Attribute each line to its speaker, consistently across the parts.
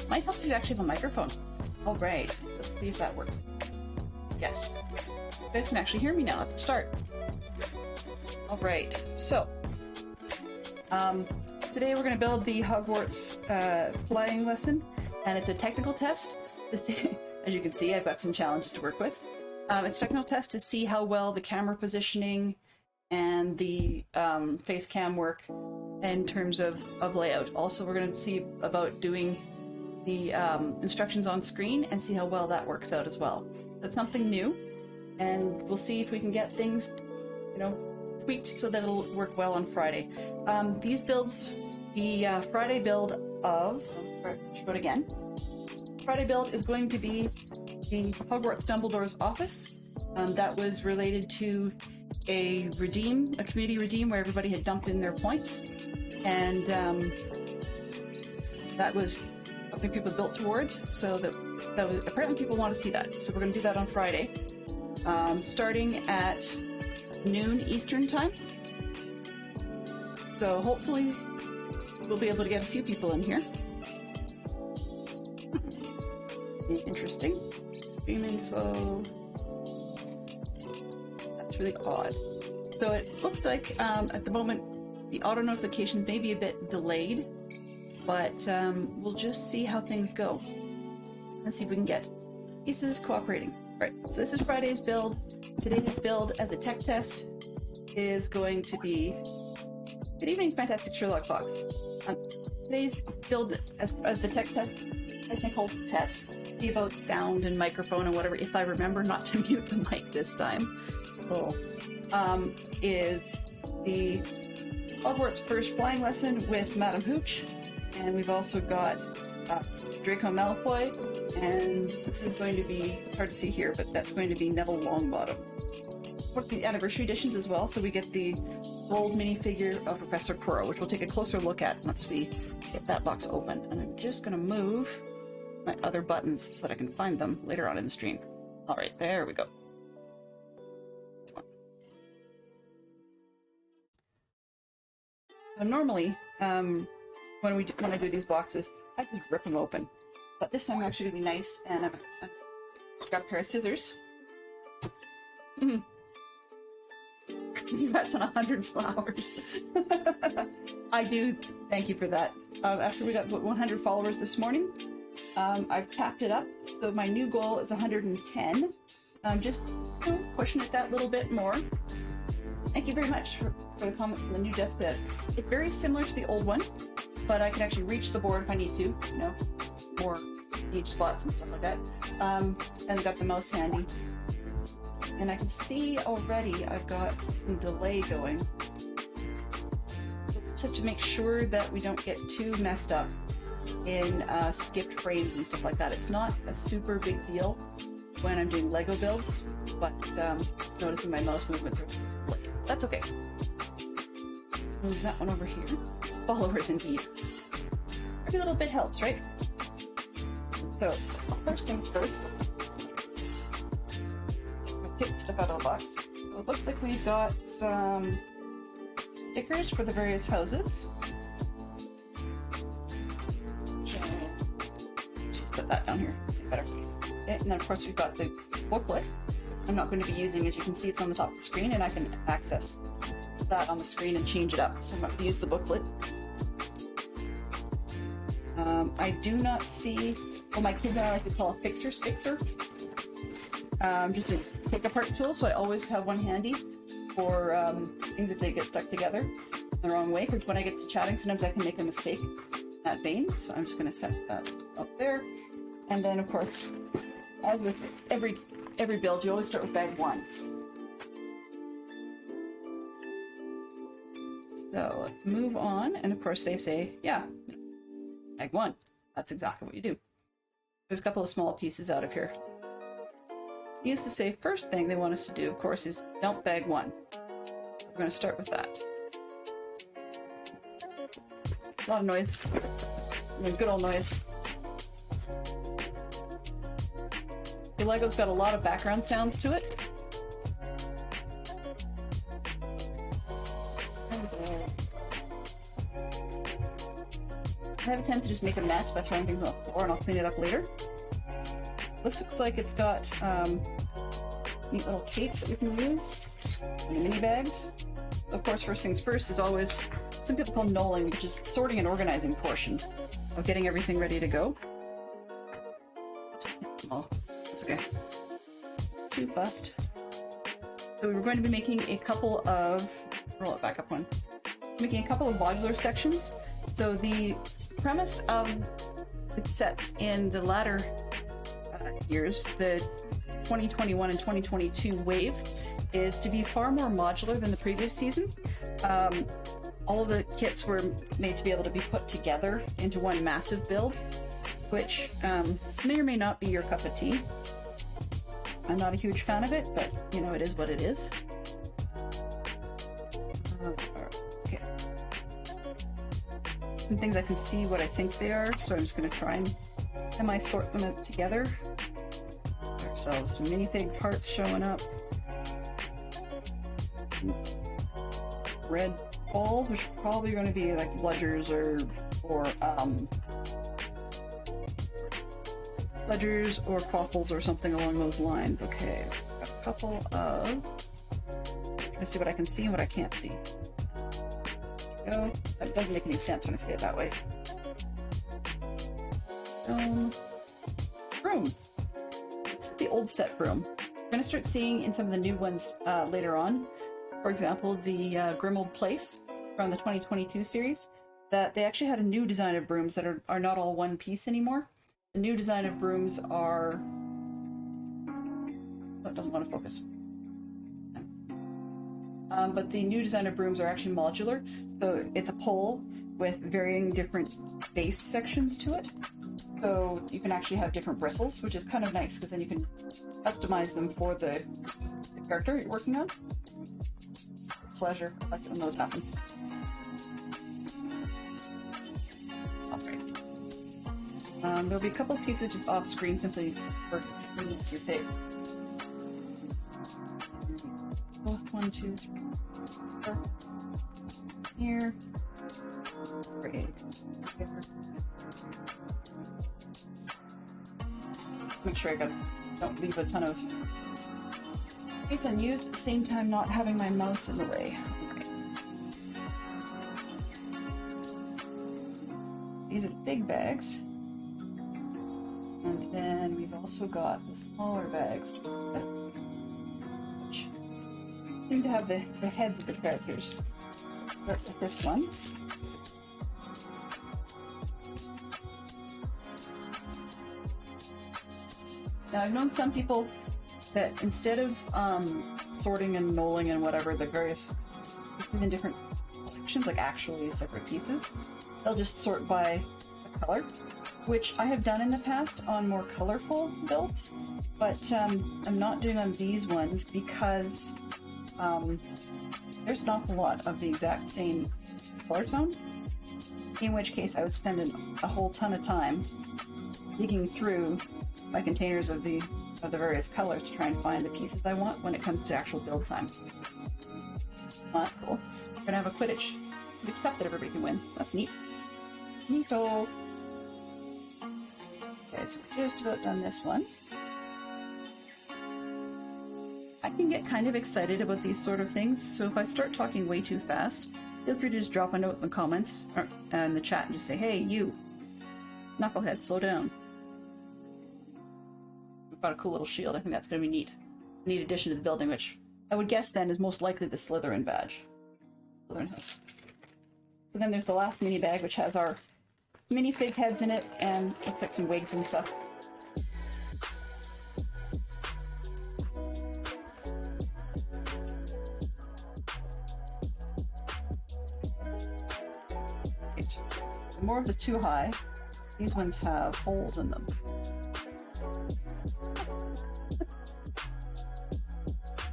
Speaker 1: Might help if you actually have a microphone. All right, let's see if that works. Yes, you guys can actually hear me now. Let's start. All right, so today we're going to build the Hogwarts flying lesson, and it's a technical test. As you can see, I've got some challenges to work with. It's a technical test to see how well the camera positioning and the face cam work in terms of layout. Also, we're going to see about doing the instructions on screen and see how well that works out as well. That's something new, and we'll see if we can get things, you know, tweaked so that it'll work well on Friday. These builds, the Friday build of, show it again. Friday build is going to be the Hogwarts Dumbledore's office. That was related to a community redeem where everybody had dumped in their points, and that was something people built towards, so that was apparently people want to see that. So we're going to do that on Friday, starting at noon Eastern time. So hopefully we'll be able to get a few people in here. Interesting. Stream info. That's really odd. So it looks like at the moment the auto notification may be a bit delayed, but we'll just see how things go. Let's see if we can get pieces cooperating. Right, so this is Friday's build. Today's build as a tech test is going to be... Good evening, Fantastic Sherlock Fox. Today's build as the tech test, technical test, be about sound and microphone and whatever, if I remember not to mute the mic this time. So, is the Hogwarts first flying lesson with Madam Hooch, and we've also got Draco Malfoy, and this is going to be, it's hard to see here, but that's going to be Neville Longbottom. What's the anniversary editions as well, so we get the gold minifigure of Professor Quirrell, which we'll take a closer look at once we get that box open. And I'm just going to move my other buttons so that I can find them later on in the stream. All right, there we go. Excellent. So normally, when I do these boxes, I just rip them open. But this time I'm actually going to be nice, and I've got a pair of scissors. Congrats on 100 flowers. I do thank you for that. After we got 100 followers this morning, I've tapped it up, so my new goal is 110. Just pushing it that little bit more. Thank you very much for the comments on the new desk bed. It's very similar to the old one, but I can actually reach the board if I need to, you know, more each spots and stuff like that. And I've got the mouse handy. And I can see already I've got some delay going. So just have to make sure that we don't get too messed up. in skipped frames and stuff like that. It's not a super big deal when I'm doing Lego builds, but noticing my mouse movements are delayed. That's okay. Move that one over here. Followers indeed. Every little bit helps, right? So, first things first. I'll take the stuff out of the box. So it looks like we've got some stickers for the various houses. Just set that down here, see better. Okay, and then of course we've got the booklet. I'm not going to be using, as you can see, it's on the top of the screen, and I can access that on the screen and change it up. So I'm not going to use the booklet. I do not see what my kids and I like to call a fixer stixer. Just a pick apart tool, so I always have one handy for things if they get stuck together the wrong way, because when I get to chatting, sometimes I can make a mistake in that vein. So I'm just going to set that up there. And then, of course, as with every build, you always start with bag one. So let's move on, and of course they say, yeah, bag one. That's exactly what you do. There's a couple of small pieces out of here. Needs to say first thing they want us to do, of course, is dump bag one. We're going to start with that. A lot of noise. Good old noise. The Lego's got a lot of background sounds to it. I have a tendency to just make a mess by throwing things on the floor, and I'll clean it up later. This looks like it's got neat little cape that we can use in the mini bags. Of course, first things first is always, some people call knolling, which is the sorting and organizing portion of getting everything ready to go. Oh, that's okay. Too fussed. So we're going to be making a couple of, roll it back up one, making a couple of modular sections. So the premise of the sets in the latter years, the 2021 and 2022 wave, is to be far more modular than the previous season. All of the kits were made to be able to be put together into one massive build, which may or may not be your cup of tea. I'm not a huge fan of it, but you know, it is what it is. Okay. Some things I can see what I think they are, so I'm just going to try and semi-sort them together. Ourselves some minifig parts showing up. Some red balls, which are probably going to be like bludgers or ledgers or quaffles or something along those lines. Okay, got a couple of. Trying to see what I can see and what I can't see. Go. That doesn't make any sense when I say it that way. Broom. It's the old set broom. We're going to start seeing in some of the new ones later on. For example, the Grimold Place from the 2022 series, that they actually had a new design of brooms that are not all one piece anymore. The new design of brooms are... Oh, it doesn't want to focus. But the new design of brooms are actually modular, so it's a pole with varying different base sections to it. So you can actually have different bristles, which is kind of nice, because then you can customize them for the character you're working on. Pleasure. I like it when those happen. Alright. There'll be a couple of pieces just off screen simply for convenience sake. 1, 2, 3, 4. Here. Great. Here. Make sure I don't leave a ton of space unused, at the same time not having my mouse in the way. Okay. These are the big bags. And then we've also got the smaller bags, which seem to have the heads of the characters. Start with this one. Now, I've known some people that instead of sorting and knolling and whatever the various pieces in different collections, like actually separate pieces, they'll just sort by color, which I have done in the past on more colorful builds, but I'm not doing on these ones because there's an awful lot of the exact same color tone, in which case I would spend a whole ton of time digging through my containers of the various colors to try and find the pieces I want when it comes to actual build time. Well, that's cool. We're gonna have a Quidditch cup that everybody can win. That's neat. Neato. Okay, so we're just about done this one. I can get kind of excited about these sort of things, so if I start talking way too fast, feel free to just drop a note in the comments or in the chat and just say, "Hey, you, knucklehead, slow down." We've got a cool little shield. I think that's going to be neat. Neat addition to the building, which I would guess then is most likely the Slytherin badge. Slytherin house. So then there's the last mini bag, which has our minifig heads in it and looks like some wigs and stuff. More of the too high. These ones have holes in them.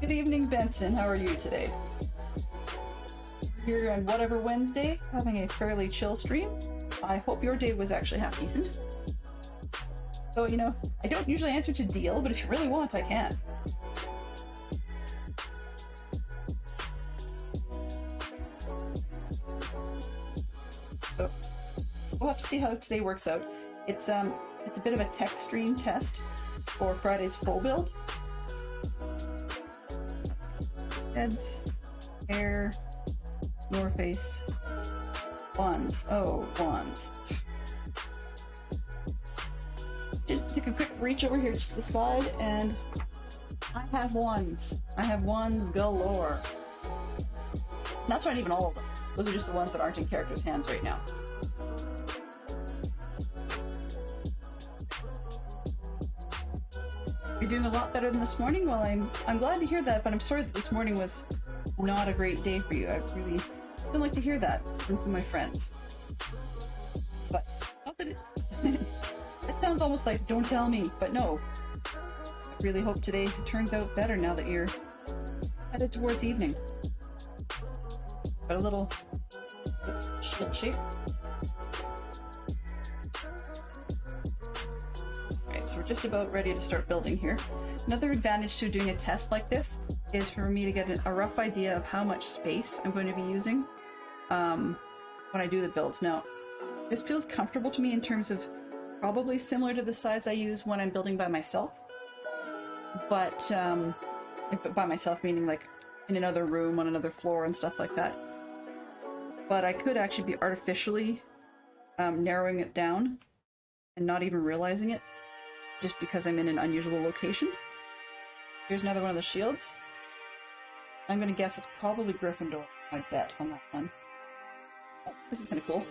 Speaker 1: Good evening, Benson. How are you today? Here on whatever Wednesday, having a fairly chill stream. I hope your day was actually half decent. So, you know, I don't usually answer to deal, but if you really want, I can. So, we'll have to see how today works out. It's a bit of a tech stream test for Friday's full build. Heads, hair, your face, wands. Oh, wands. Just take a quick reach over here to the side, and I have wands. I have wands galore. That's not even all of them. Those are just the ones that aren't in characters' hands right now. You're doing a lot better than this morning? Well, I'm glad to hear that, but I'm sorry that this morning was not a great day for you. I really don't like to hear that from my friends. But not that it sounds almost like don't tell me, but no. I really hope today turns out better now that you're headed towards evening. Got a little shield shape. So we're just about ready to start building here. Another advantage to doing a test like this is for me to get a rough idea of how much space I'm going to be using when I do the builds. Now, this feels comfortable to me in terms of probably similar to the size I use when I'm building by myself. But by myself meaning like in another room on another floor and stuff like that. But I could actually be artificially narrowing it down and not even realizing it, just because I'm in an unusual location. Here's another one of the shields. I'm gonna guess it's probably Gryffindor, I bet, on that one. Oh, this is kind of cool.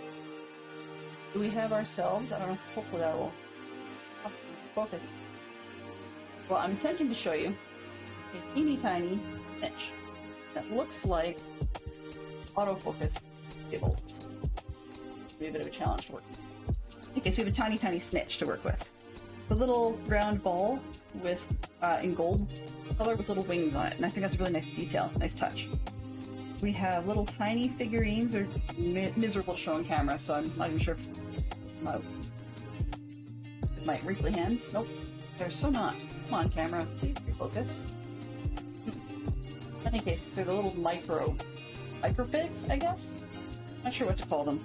Speaker 1: Do we have ourselves? I don't know, hopefully that will focus. Well, I'm attempting to show you a teeny tiny snitch that looks like autofocus cable. It'll be a bit of a challenge to work with. Okay, so we have a tiny, tiny snitch to work with. The little round ball with in gold color with little wings on it, and I think that's a really nice detail, nice touch. We have little tiny figurines. They're miserable to show on camera, so I'm not even sure if with my wrinkly hands. Nope, they're so not. Come on, camera, please refocus. In any case, they're the little microfigs, I guess. Not sure what to call them.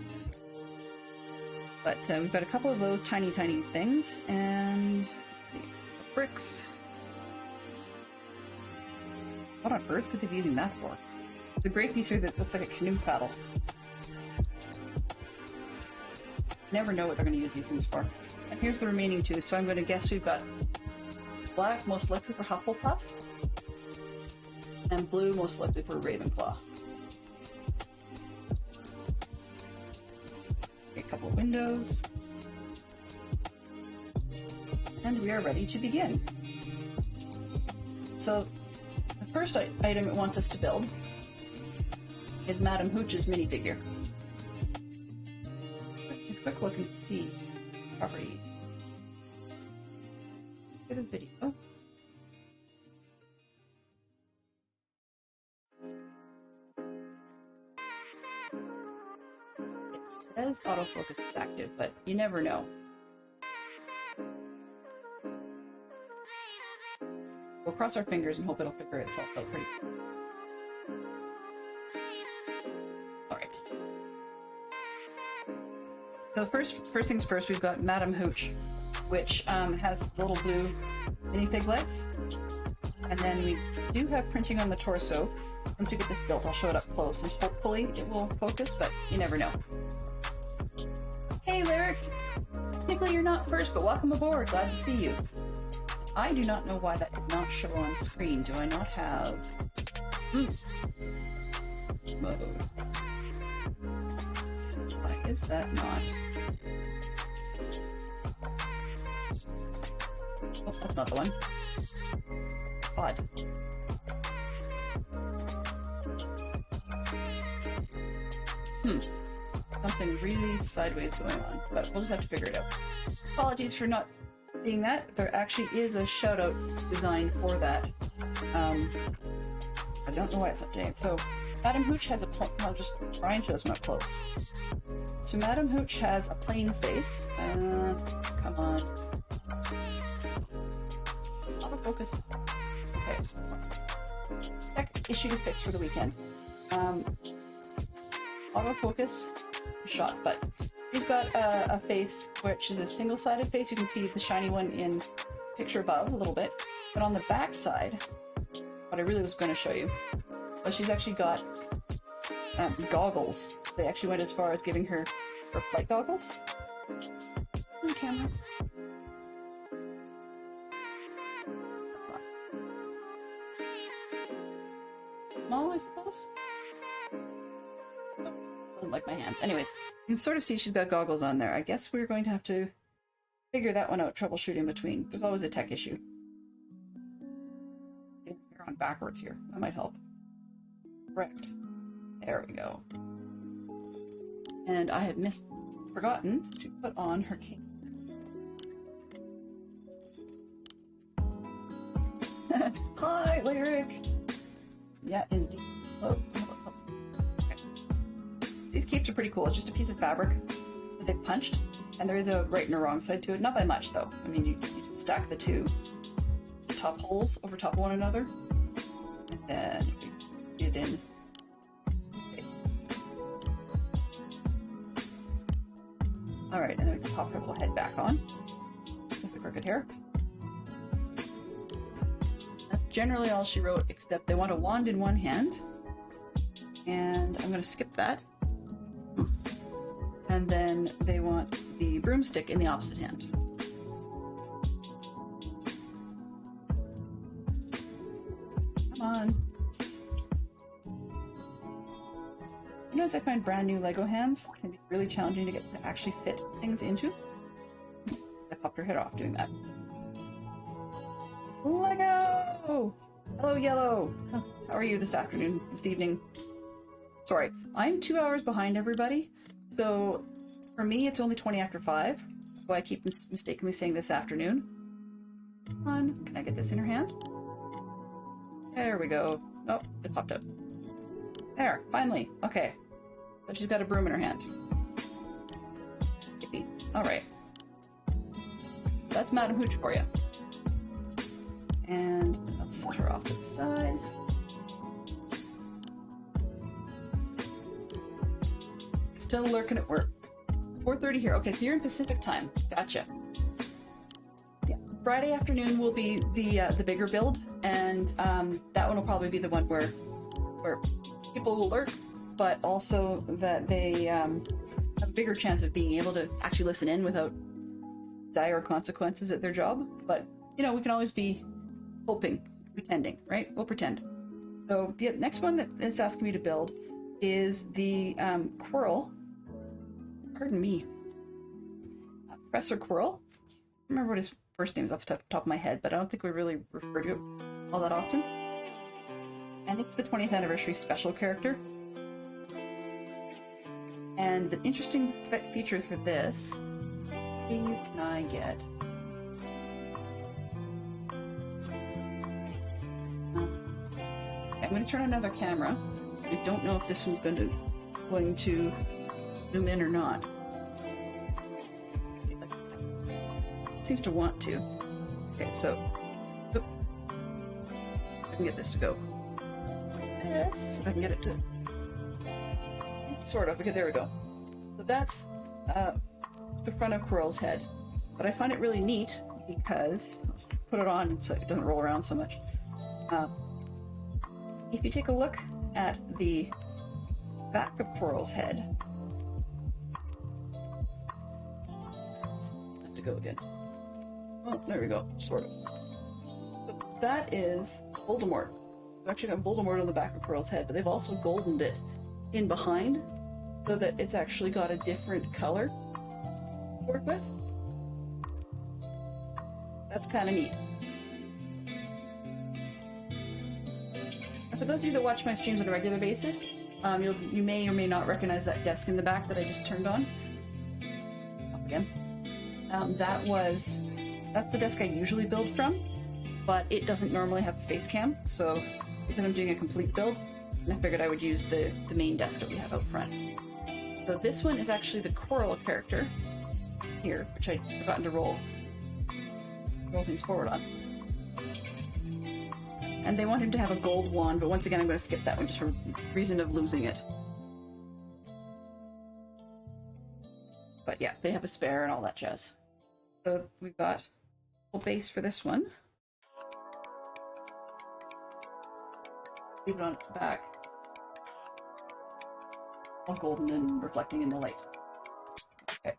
Speaker 1: But we've got a couple of those tiny, tiny things, and let's see, bricks. What on earth could they be using that for? There's a great piece here that looks like a canoe paddle. Never know what they're going to use these things for. And here's the remaining two, so I'm going to guess we've got black, most likely for Hufflepuff, and blue, most likely for Ravenclaw. A couple of windows. And we are ready to begin. So, the first item it wants us to build is Madame Hooch's minifigure. quick look and see property. Look at the video. It says autofocus is active, but you never know. We'll cross our fingers and hope it'll figure itself out pretty quick. Alright. So first things first, we've got Madame Hooch, which has little blue minifig legs. And then we do have printing on the torso. Once we get this built, I'll show it up close, and hopefully it will focus, but you never know. Hey, Lyric! Technically you're not first, but welcome aboard. Glad to see you. I do not know why that did not show on screen. Do I not have... mode? Why is that not... Oh, that's not the one. Odd. Something really sideways going on, but we'll just have to figure it out. Apologies for not seeing that. There actually is a shout-out design for that. I don't know why it's not doing it. So, Madame Hooch has a I'll just try and show us up close. So, Madame Hooch has a plain face. Come on. Autofocus. Okay. Tech issue to fix for the weekend. Autofocus shot, but she's got a face which is a single-sided face. You can see the shiny one in picture above a little bit, but on the back side, what I really was going to show you, but she's actually got goggles. They actually went as far as giving her flight goggles. On camera. Small, I suppose. Doesn't like my hands. Anyways, you can sort of see she's got goggles on there. I guess we're going to have to figure that one out, troubleshoot in between. There's always a tech issue. You're on backwards here. That might help. Correct. There we go. And I have forgotten to put on her cape. Hi, Lyric! Yeah, indeed. Oh, these capes are pretty cool. It's just a piece of fabric that they punched, and there is a right and a wrong side to it. Not by much, though. I mean, you just stack the two top holes over top of one another, and then you get it in. Okay. Alright, and then we can pop her little head back on with the crooked hair. That's generally all she wrote, except they want a wand in one hand, and I'm going to skip that. And then they want the broomstick in the opposite hand. Come on. Sometimes I find brand new Lego hands can be really challenging to get to actually fit things into. I popped her head off doing that. Lego! Hello, Yellow! How are you this afternoon, this evening? Sorry, I'm 2 hours behind everybody. So, for me, it's only 20 after 5. So I keep mistakenly saying this afternoon. Come on, can I get this in her hand? There we go. Oh, it popped out. There, finally. Okay. So she's got a broom in her hand. Yippee. Alright. That's Madame Hooch for you. And I'll set her off to the side. Still lurking at work. 4:30 here. Okay, so you're in Pacific time. Gotcha. Yeah. Friday afternoon will be the bigger build, and that one will probably be the one where people will lurk, but also that they have a bigger chance of being able to actually listen in without dire consequences at their job. But you know, we can always be hoping, pretending, right? We'll pretend. So the next one that it's asking me to build is the Quirrell. Pardon me. Professor Quirrell. I don't remember what his first name is off the top of my head, but I don't think we really refer to it all that often. And it's the 20th anniversary special character. And the interesting feature for this, please can I get... I'm going to turn on another camera. I don't know if this one's going to zoom in or not. It seems to want to. Okay, so I can get this to go. Yes, if I can get it to sort of. Okay, there we go. So that's the front of Quirrell's head. But I find it really neat because let's put it on so it doesn't roll around so much. If you take a look at the back of Quirrell's head, have to go again. Oh, there we go, sort of. So that is Voldemort. They've actually got Voldemort on the back of Quirrell's head, but they've also goldened it in behind so that it's actually got a different color to work with. That's kind of neat. For those of you that watch my streams on a regular basis, you may or may not recognize that desk in the back that I just turned on. Off again. That's the desk I usually build from, but it doesn't normally have a face cam, so because I'm doing a complete build, I figured I would use the main desk that we have out front. So this one is actually the Quirrell character here, which I'd forgotten to roll things forward on. And they want him to have a gold wand, but once again I'm going to skip that one just for reason of losing it. But yeah, they have a spare and all that jazz. So we've got a base for this one. Leave it on its back. All golden and reflecting in the light. Okay.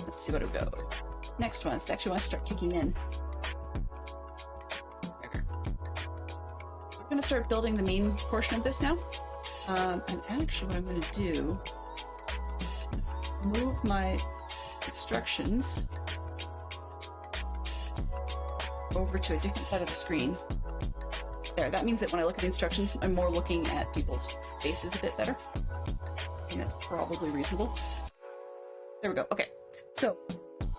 Speaker 1: Let's see what it'll go. Next one, I actually want to start kicking in. I'm going to start building the main portion of this now. And actually what I'm going to do, move my instructions over to a different side of the screen. There, that means that when I look at the instructions, I'm more looking at people's faces a bit better. I think that's probably reasonable. There we go. Okay, so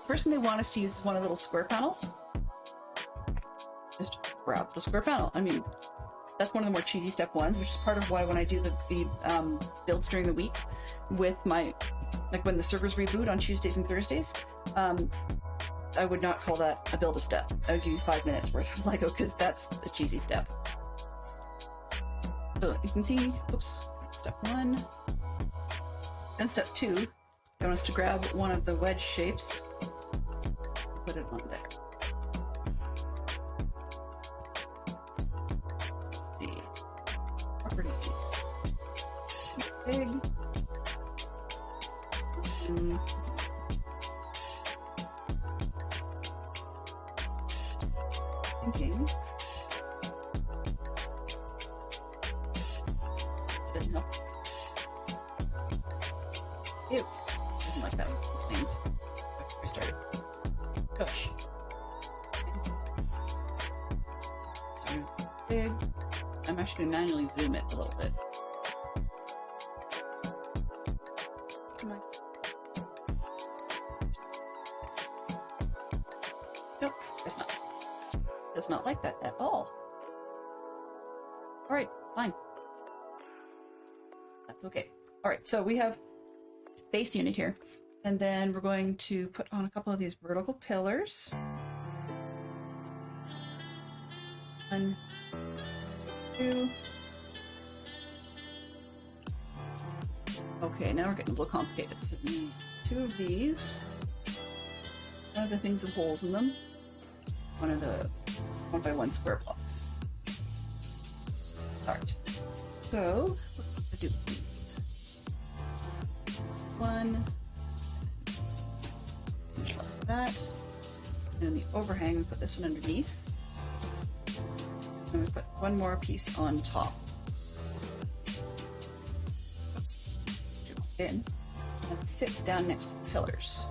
Speaker 1: first thing they want us to use is one of the little square panels. Just grab the square panel. I mean, that's one of the more cheesy step ones, which is part of why when I do the builds during the week with my, like when the servers reboot on Tuesdays and Thursdays, I would not call that a build a step. I would give you 5 minutes worth of Lego because that's a cheesy step. So you can see, oops, step 1. Then step 2, they want us to grab one of the wedge shapes, put it on there. Big. Thinking. Didn't help. Ew. Didn't like that with things. Restart it. Push. Started big. I'm actually going to manually zoom it a little bit. Does not like that at all. Alright, fine. That's okay. Alright, so we have base unit here. And then we're going to put on a couple of these vertical pillars. 1, 2. Okay, now we're getting a little complicated. So we need 2 of these. One of the things with holes in them. One of the 1x1 square blocks. Start. So, let's do these. 1. Like that. And then the overhang, we put this one underneath. And we put one more piece on top. Oops. In. And it sits down next to the pillars.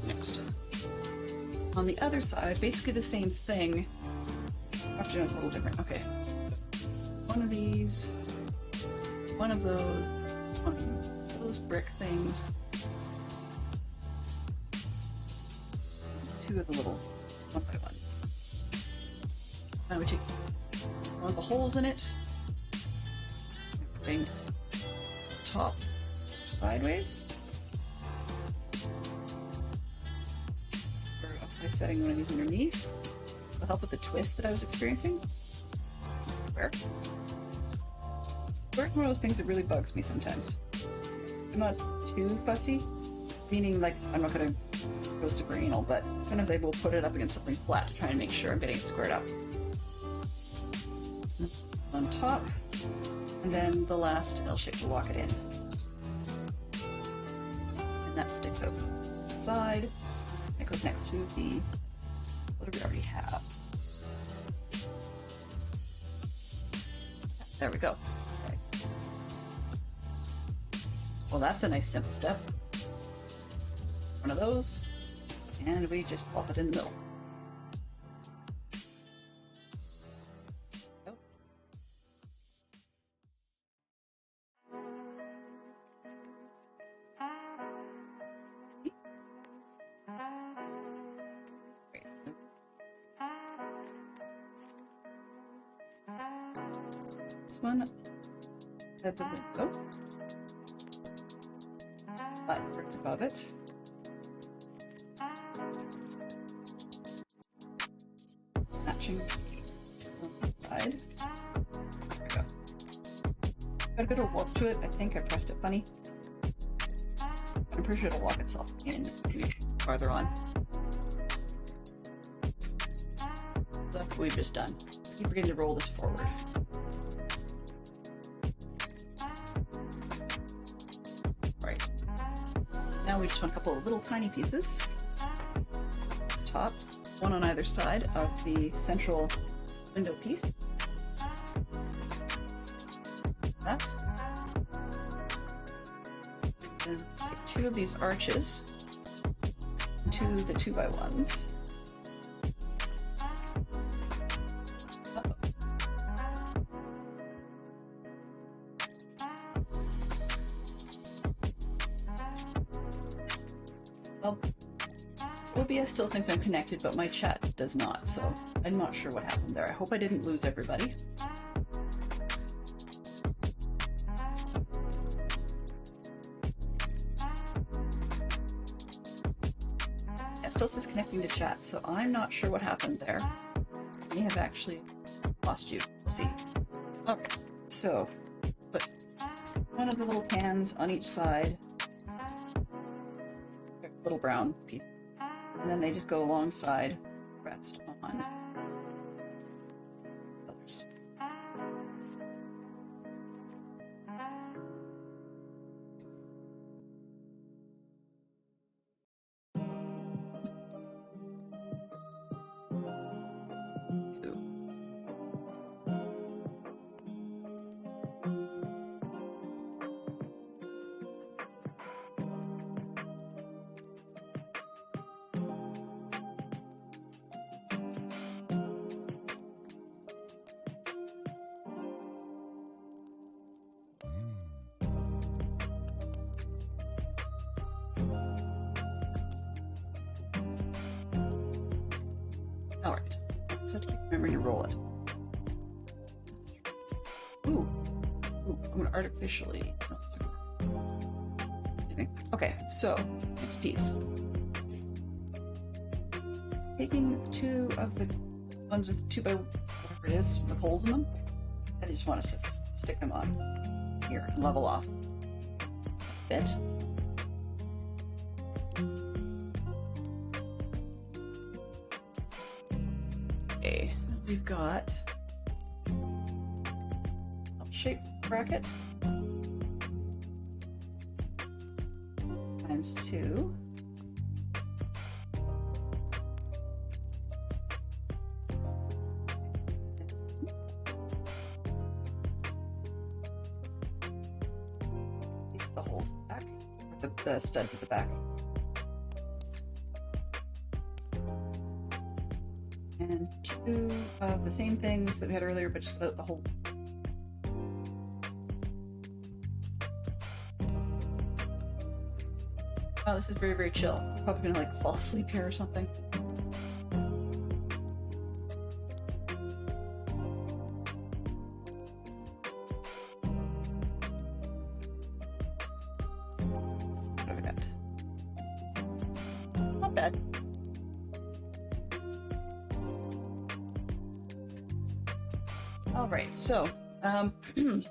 Speaker 1: Next. On the other side, basically the same thing. Actually, no, it's a little different. Okay. One of these, one of those, one of those brick things, two of the little one by ones. Now we take one of the holes in it, bring top sideways. By setting one of these underneath to help with the twist that I was experiencing. Where? It's one of those things that really bugs me sometimes. I'm not too fussy, meaning like I'm not going to go super anal, but sometimes I will put it up against something flat to try and make sure I'm getting it squared up. On top, and then the last L shape to lock it in. And that sticks out the side. It goes next to the what do we already have? There we go. Okay. Well, that's a nice simple step. One of those, and we just plop it in the middle. One that's a window, flat brick above it. Matching on the side. There we go. Got a bit of warp to it. I think I pressed it funny. I'm pretty sure it'll lock itself in farther on. So that's what we've just done. Keep forgetting to roll this forward. Now we just want a couple of little tiny pieces. Top, one on either side of the central window piece. That. And take two of these arches to the 2x1s. Well, OBS still thinks I'm connected, but my chat does not, so I'm not sure what happened there. I hope I didn't lose everybody. It still says connecting to chat, so I'm not sure what happened there. I may have actually lost you. We'll see. Okay, so put one of the little pans on each side. Little brown piece, and then they just go alongside, rest on others. All right, so to keep remembering to roll it. Ooh, I'm gonna artificially. Okay, so next piece. Taking two of the ones with 2x whatever it is with holes in them, I just want us to stick them on here and level off a bit. Okay, we've got a shaped bracket times 2. These are the holes back, the studs at the back. two of the same things that we had earlier, but just without the whole. Oh, this is very, very chill. I'm probably gonna like fall asleep here or something. Let's see what have I got. Not bad. All right, so okay.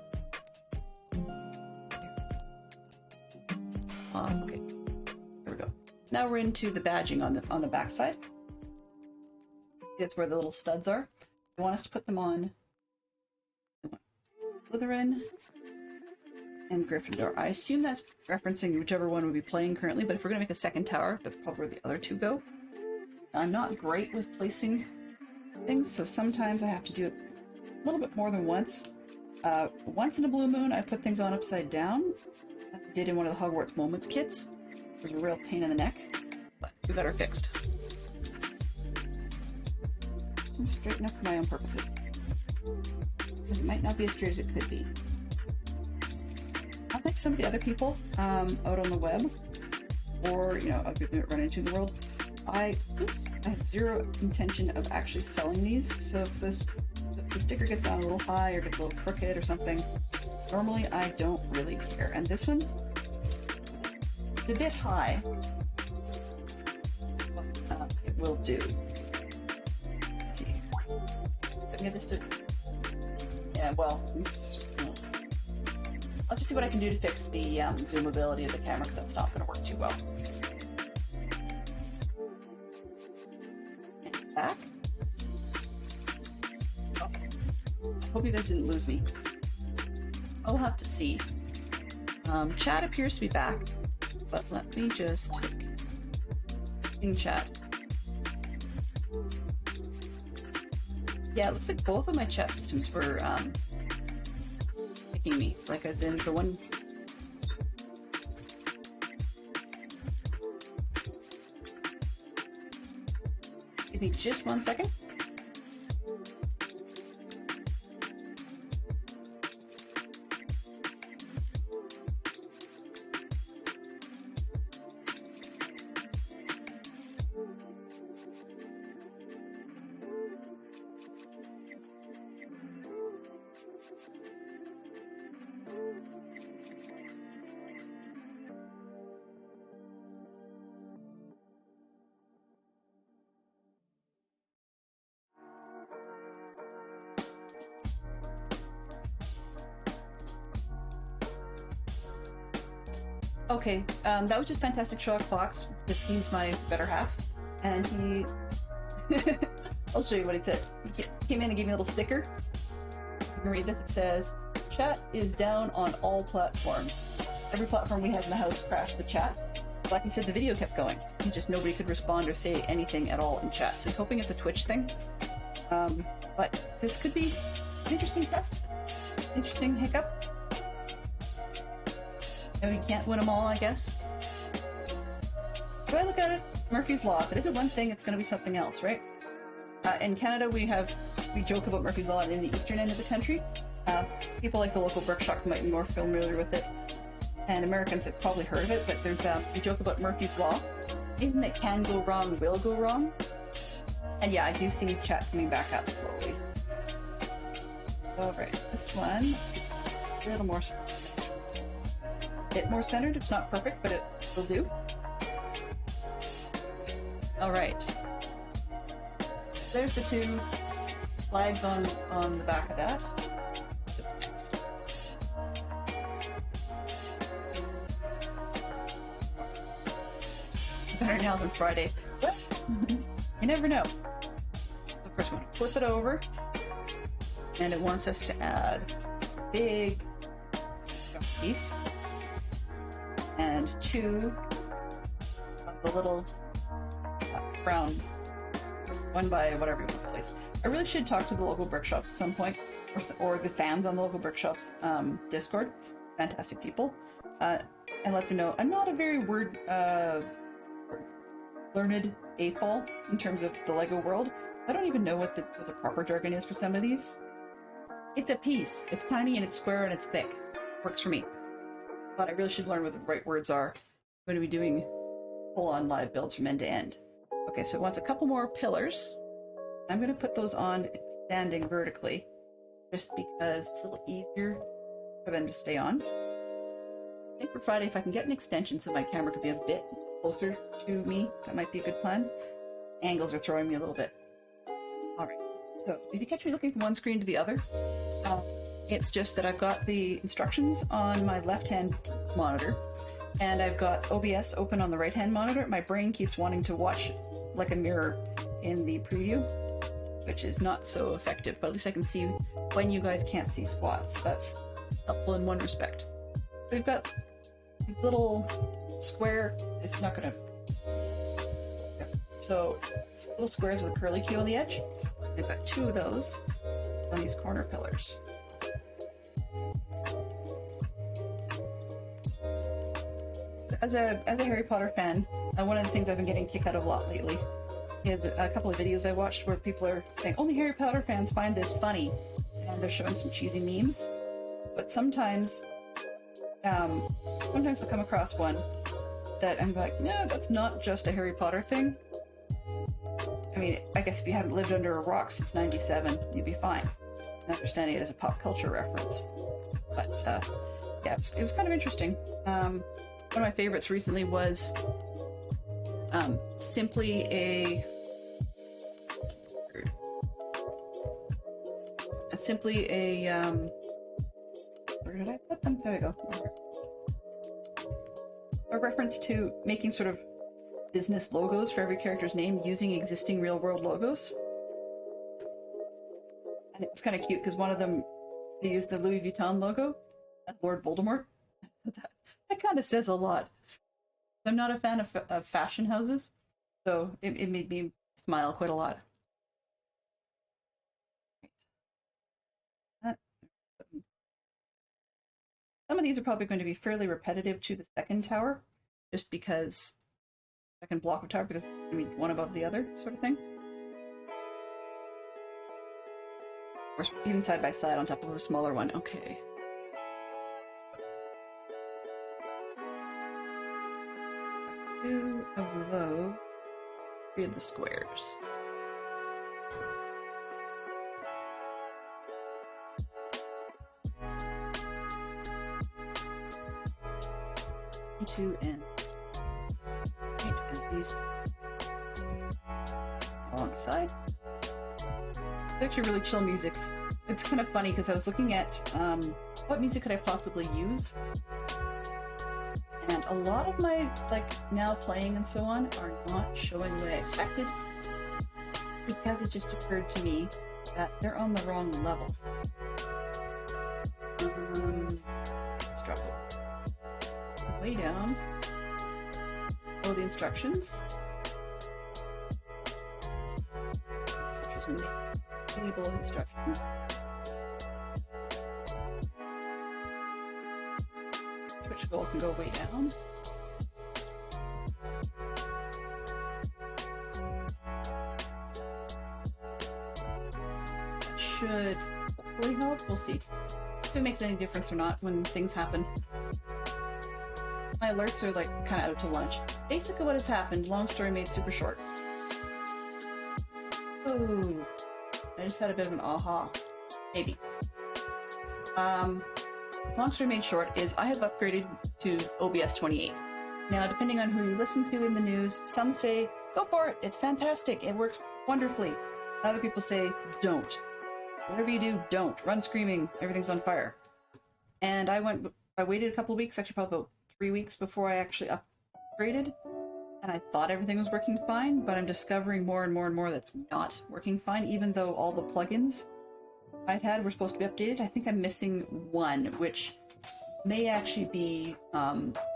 Speaker 1: There we go. Now we're into the badging on the back side. It's where the little studs are. They want us to put them on Slytherin and Gryffindor. I assume that's referencing whichever one we'll be playing currently, but if we're going to make a second tower, that's probably where the other two go. I'm not great with placing things, so sometimes I have to do it a little bit more than once. Once in a blue moon, I put things on upside down. I did in one of the Hogwarts Moments kits. It was a real pain in the neck, but we got her fixed. I'm straight enough for my own purposes. Because it might not be as straight as it could be. Unlike some of the other people out on the web, or, you know, I've run into in the world, I had zero intention of actually selling these, so if the sticker gets on a little high or gets a little crooked or something, normally I don't really care. And this one, it's a bit high, but it will do. Let's see. Let me get this to... Yeah, well, it's... I'll just see what I can do to fix the zoomability of the camera, because that's not going to work too well. And back. Oh. I hope you guys didn't lose me. I'll have to see. Chat appears to be back, but let me just take in chat. Yeah, it looks like both of my chat systems were picking me, like as in the one. Give me just 1 second. Okay, that was just fantastic Sherlock Fox, because he's my better half, and he... I'll show you what he said. He came in and gave me a little sticker. You can read this. It says, "Chat is down on all platforms. Every platform we have in the house crashed the chat." Like he said, the video kept going. Nobody could respond or say anything at all in chat, so he's hoping it's a Twitch thing. But this could be an interesting test. Interesting hiccup. No, you can't win them all, I guess. The way I look at it, Murphy's Law. If it isn't one thing, it's going to be something else, right? In Canada, we joke about Murphy's Law in the eastern end of the country. People like the local Brookshop might be more familiar with it, and Americans have probably heard of it, but we joke about Murphy's Law. Anything that can go wrong will go wrong. And yeah, I do see chat coming back up slowly. Alright, this one, let's see, a little more... bit more centered. It's not perfect, but it will do. All right. There's the two flags on the back of that. Next. Better now than Friday. What? You never know. Of course, we're going to flip it over, and it wants us to add a big piece. And two of the little brown, one by whatever you want to call these. I really should talk to the local brick shop at some point, or the fans on the local brick shop's Discord. Fantastic people. And let them know I'm not a very learned AFOL in terms of the LEGO world, I don't even know what the proper jargon is for some of these. It's a piece. It's tiny and it's square and it's thick. Works for me. But I really should learn what the right words are. I'm going to be doing full-on live builds from end to end. Okay, so it wants a couple more pillars. I'm going to put those on standing vertically, just because it's a little easier for them to stay on. I think for Friday, if I can get an extension so my camera could be a bit closer to me, that might be a good plan. Angles are throwing me a little bit. Alright, so if you catch me looking from one screen to the other, it's just that I've got the instructions on my left-hand monitor, and I've got OBS open on the right-hand monitor. My brain keeps wanting to watch like a mirror in the preview, which is not so effective, but at least I can see when you guys can't see squats. That's helpful in one respect. We've got these little square, it's not gonna, so little squares with a curly Q on the edge. I've got 2 of those on these corner pillars. So as a Harry Potter fan, one of the things I've been getting a kick out of a lot lately is a couple of videos I watched where people are saying only Harry Potter fans find this funny, and they're showing some cheesy memes. But sometimes they'll come across one that I'm like, no, that's not just a Harry Potter thing. I mean, I guess if you haven't lived under a rock since '97, you'd be fine understanding it as a pop culture reference. But yeah, it was kind of interesting. One of my favorites recently was simply a where did I put them? There we go. A reference to making sort of business logos for every character's name using existing real-world logos. And it was kind of cute because one of them, they used the Louis Vuitton logo as Lord Voldemort. That kind of says a lot. I'm not a fan of fashion houses, so it made me smile quite a lot. Some of these are probably going to be fairly repetitive to the second tower, just because second block of tower, because it's going to be one above the other, sort of thing. Or even side by side on top of a smaller one. Okay. Two of below, 3 of the squares. Two and these along the side. It's actually really chill music. It's kind of funny because I was looking at what music could I possibly use, and a lot of my now playing and so on are not showing what I expected, because it just occurred to me that they're on the wrong level. Let's drop it way down. Follow the instructions. Such as in the table of instructions. Twitch goal can go way down. That should hopefully help. We'll see if it makes any difference or not when things happen. My alerts are kind of out to lunch. Basically what has happened, long story made super short. Oh, I just had a bit of an aha. Maybe. Long story made short is I have upgraded to OBS 28. Now, depending on who you listen to in the news, some say, go for it, it's fantastic, it works wonderfully. Other people say, don't. Whatever you do, don't. Run screaming, everything's on fire. And I waited a couple of weeks, actually probably about 3 weeks before I actually upgraded, and I thought everything was working fine, but I'm discovering more and more and more that's not working fine, even though all the plugins I'd had were supposed to be updated. I think I'm missing one, which may actually be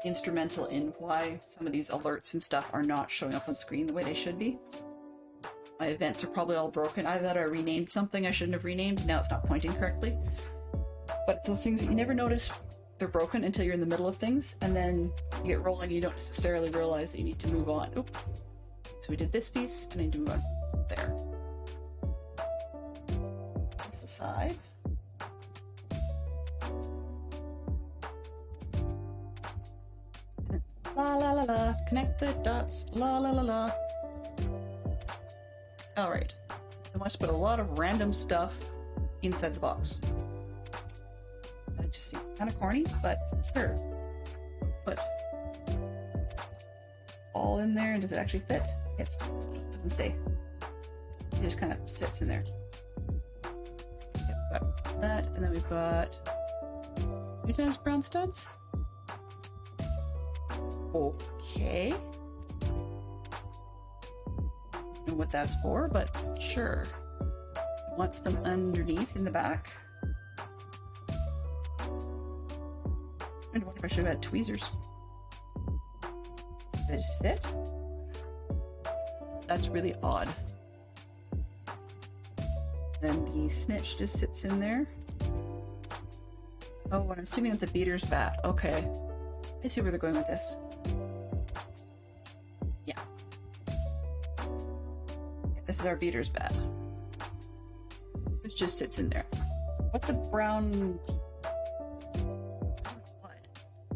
Speaker 1: instrumental in why some of these alerts and stuff are not showing up on screen the way they should be. My events are probably all broken. Either that or I renamed something I shouldn't have renamed, now it's not pointing correctly. But it's those things that you never notice they're broken until you're in the middle of things, and then you get rolling and you don't necessarily realize that you need to move on. Oop. So we did this piece, and I need to move on there. inside. La la la la. Connect the dots. La la la la. Alright. I want to put a lot of random stuff inside the box. That just seems kind of corny, but sure. Put all in there, and does it actually fit? It doesn't stay. It just kind of sits in there. Okay, we've got that, and then we've got 2 times brown studs. Okay. Don't know what that's for, but sure. Wants them underneath in the back. I wonder if I should have had tweezers. Did they just sit? That's really odd. Then the snitch just sits in there. Oh, and I'm assuming it's a beater's bat. Okay. I see where they're going with this. Yeah. This is our beater's bat. It just sits in there. What the brown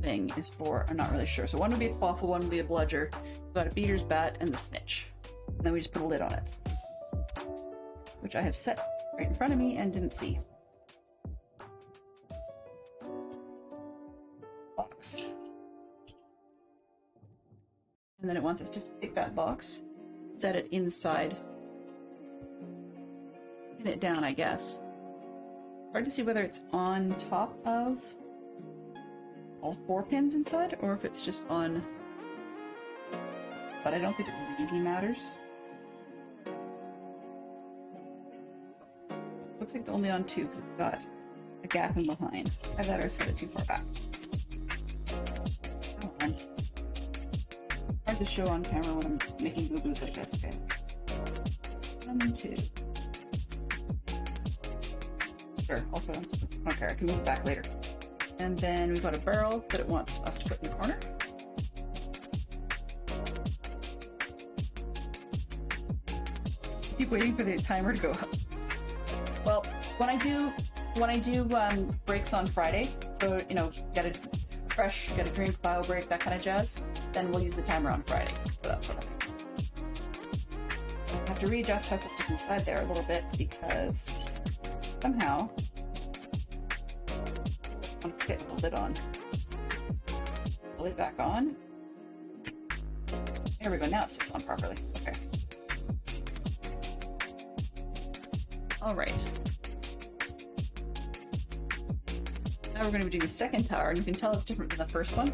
Speaker 1: thing is for, I'm not really sure. So one would be a quaffle, one would be a bludger. We've got a beater's bat and the snitch. And then we just put a lid on it. Which I have set right in front of me and didn't see. Box. And then it wants us just to take that box, set it inside, pin it down, I guess. Hard to see whether it's on top of all 4 pins inside, or if it's just on, but I don't think it really matters. Looks like it's only on 2 because it's got a gap in behind. I better set it too far back. Come on. Hard to show on camera when I'm making boo-boos like this. Okay. 1, 2. Sure, I'll put it on. I don't care, I can move it back later. And then we've got a barrel that it wants us to put in the corner. Keep waiting for the timer to go up. Well, when I do breaks on Friday, so you know, get a drink, bio break, that kind of jazz, then we'll use the timer on Friday for that sort of thing. I have to readjust how to put stuff inside there a little bit because somehow I want to fit the lid on. The lid back on. There we go, now it sits on properly. Okay. Alright. Now we're going to be doing the second tower, and you can tell it's different than the first one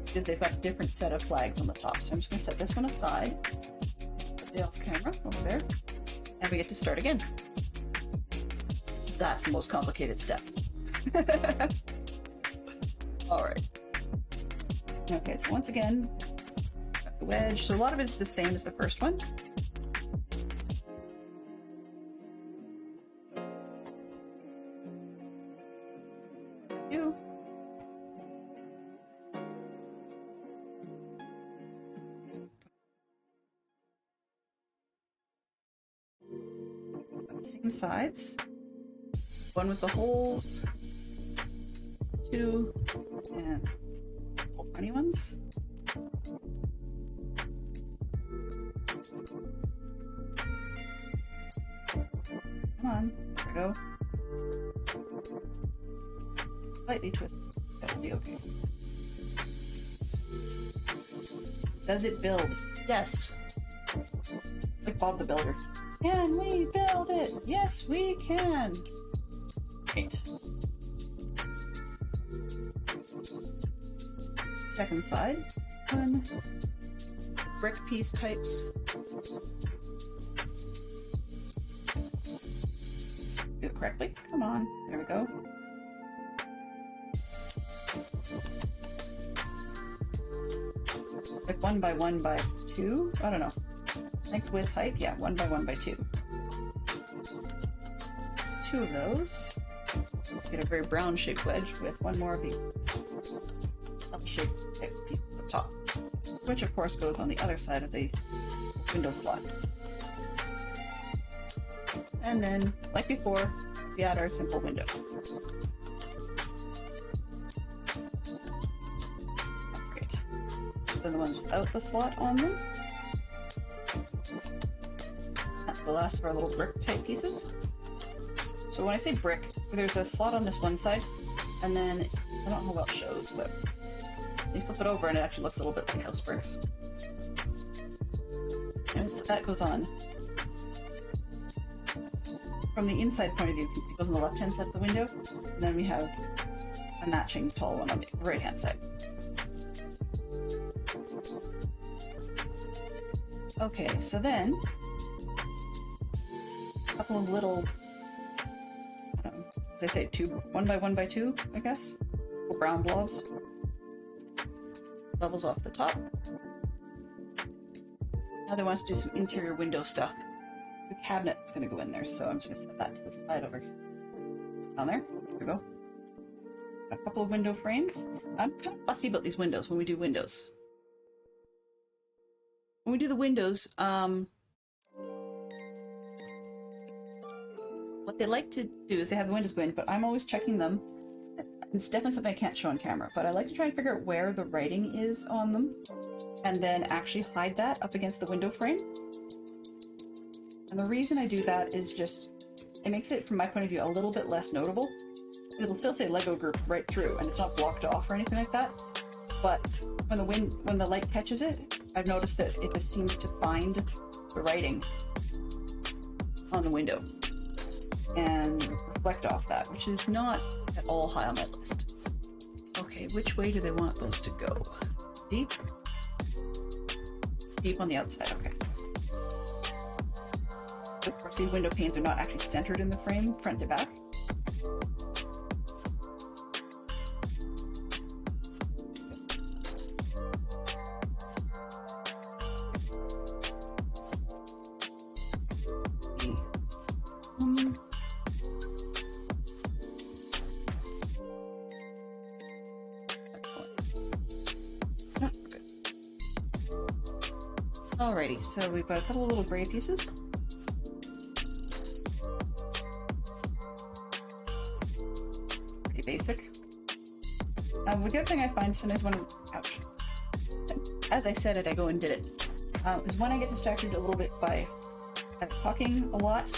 Speaker 1: because they've got a different set of flags on the top. So I'm just going to set this one aside, put it off camera over there, and we get to start again. That's the most complicated step. Alright. Okay, so once again, got the wedge. So a lot of it's the same as the first one. Same sides. One with the holes, 2, and little funny ones. Come on, there we go. Slightly twisted. That'll be okay. Does it build? Yes. Like Bob the Builder. Can we build it? Yes, we can. Great. Second side. 1. Brick piece types. Do it correctly. Come on. There we go. Like 1 by 1 by 2? I don't know. Length, width, height? Yeah, 1 by 1 by 2. There's 2 of those. Get a very brown shaped wedge with 1 more of the L-shaped piece at the top, which of course goes on the other side of the window slot. And then, like before, We add our simple window. Great. Then the ones without the slot on them. That's the last of our little brick type pieces. So when I say brick, there's a slot on this one side, and then I don't know how well it shows, but you flip it over and it actually looks a little bit like house bricks. And so that goes on. From the inside point of view, it goes on the left-hand side of the window, and then we have a matching tall one on the right-hand side. Okay, so then a couple of little, as I say, 1 by 1 by 2, I guess, brown blobs. Levels off the top. Now they want us to do some interior window stuff. The cabinet's going to go in there, so I'm just going to set that to the side over down there. There we go. Got a couple of window frames. I'm kind of fussy about these windows when we do windows. When we do the windows, what they like to do is they have the windows go in, but I'm always checking them. It's definitely something I can't show on camera, but I like to try and figure out where the writing is on them, and then actually hide that up against the window frame. And the reason I do that is just, it makes it, from my point of view, a little bit less notable. It'll still say Lego Group right through, and it's not blocked off or anything like that. But when the light catches it, I've noticed that it just seems to find the writing on the window and reflect off that, which is not at all high on my list. Okay, which way do they want those to go? Deep? Deep on the outside, okay. Of course, these window panes are not actually centered in the frame, front to back. Alrighty, so we've got a couple of little gray pieces. Pretty basic. The good thing I find sometimes when, ouch, as I said it, I go and did it, is when I get distracted a little bit by talking a lot,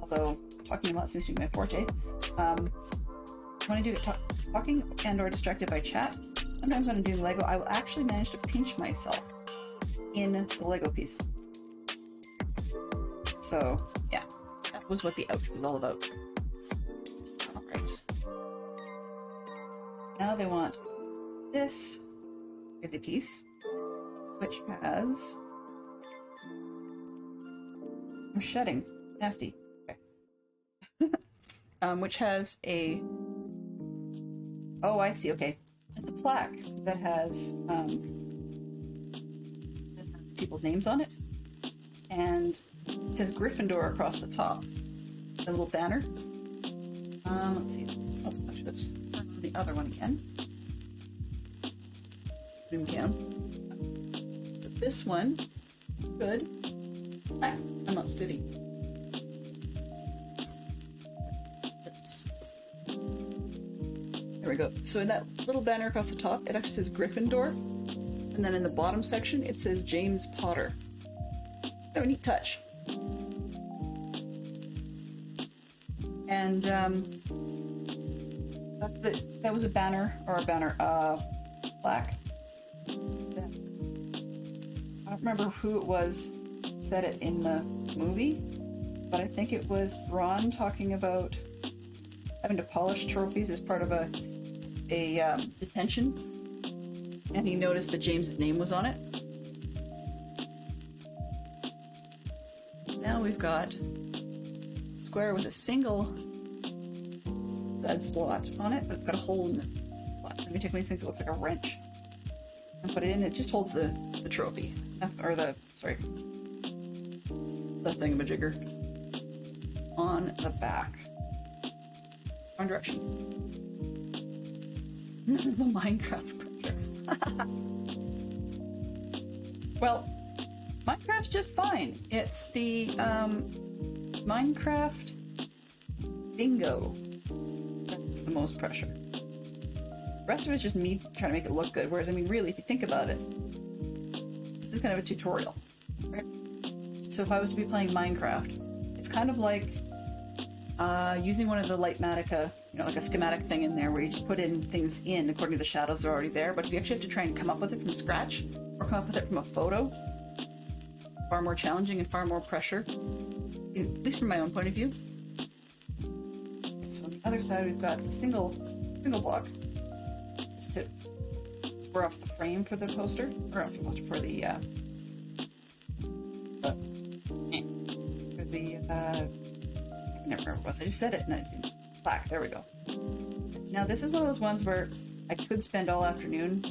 Speaker 1: although talking a lot seems to be my forte. When I do get talking and or distracted by chat, sometimes when I'm doing Lego, I will actually manage to pinch myself in the Lego piece. So, yeah, that was what the ouch was all about. Alright. Now they want this is a piece which has... I'm shedding. Nasty. Okay. Which has a... Oh, I see, okay. It's a plaque that has people's names on it, and it says Gryffindor across the top. A little banner. Let's see. Oh, let's turn the other one again. Zoom down. But this one, good. Ah, I'm not steady. There we go. So in that little banner across the top, it actually says Gryffindor. And then in the bottom section, it says James Potter. Oh, neat touch. And that was a banner, or a banner, plaque. I don't remember who it was said it in the movie, but I think it was Ron talking about having to polish trophies as part of a detention. And he noticed that James's name was on it. Now we've got a square with a single stud slot on it, but it's got a hole in the slot. Let me take one of these things that looks like a wrench and put it in. It just holds the trophy, or the thingamajigger on the back. Wrong direction. The Minecraft picture. Well, Minecraft's just fine. It's the Minecraft Bingo. That's the most pressure. The rest of it's just me trying to make it look good. Whereas, I mean, really, if you think about it, this is kind of a tutorial, right? So if I was to be playing Minecraft, it's kind of like using one of the Lightmatica, like a schematic thing in there where you just put in things in according to the shadows that are already there. But if you actually have to try and come up with it from scratch, or come up with it from a photo, far more challenging and far more pressure, at least from my own point of view. Okay, so on the other side, we've got the single block, just to square off the frame for the poster, or not for the poster, for the I never remember what it was. I just said it and I didn't. Plaque. There we go. Now this is one of those ones where I could spend all afternoon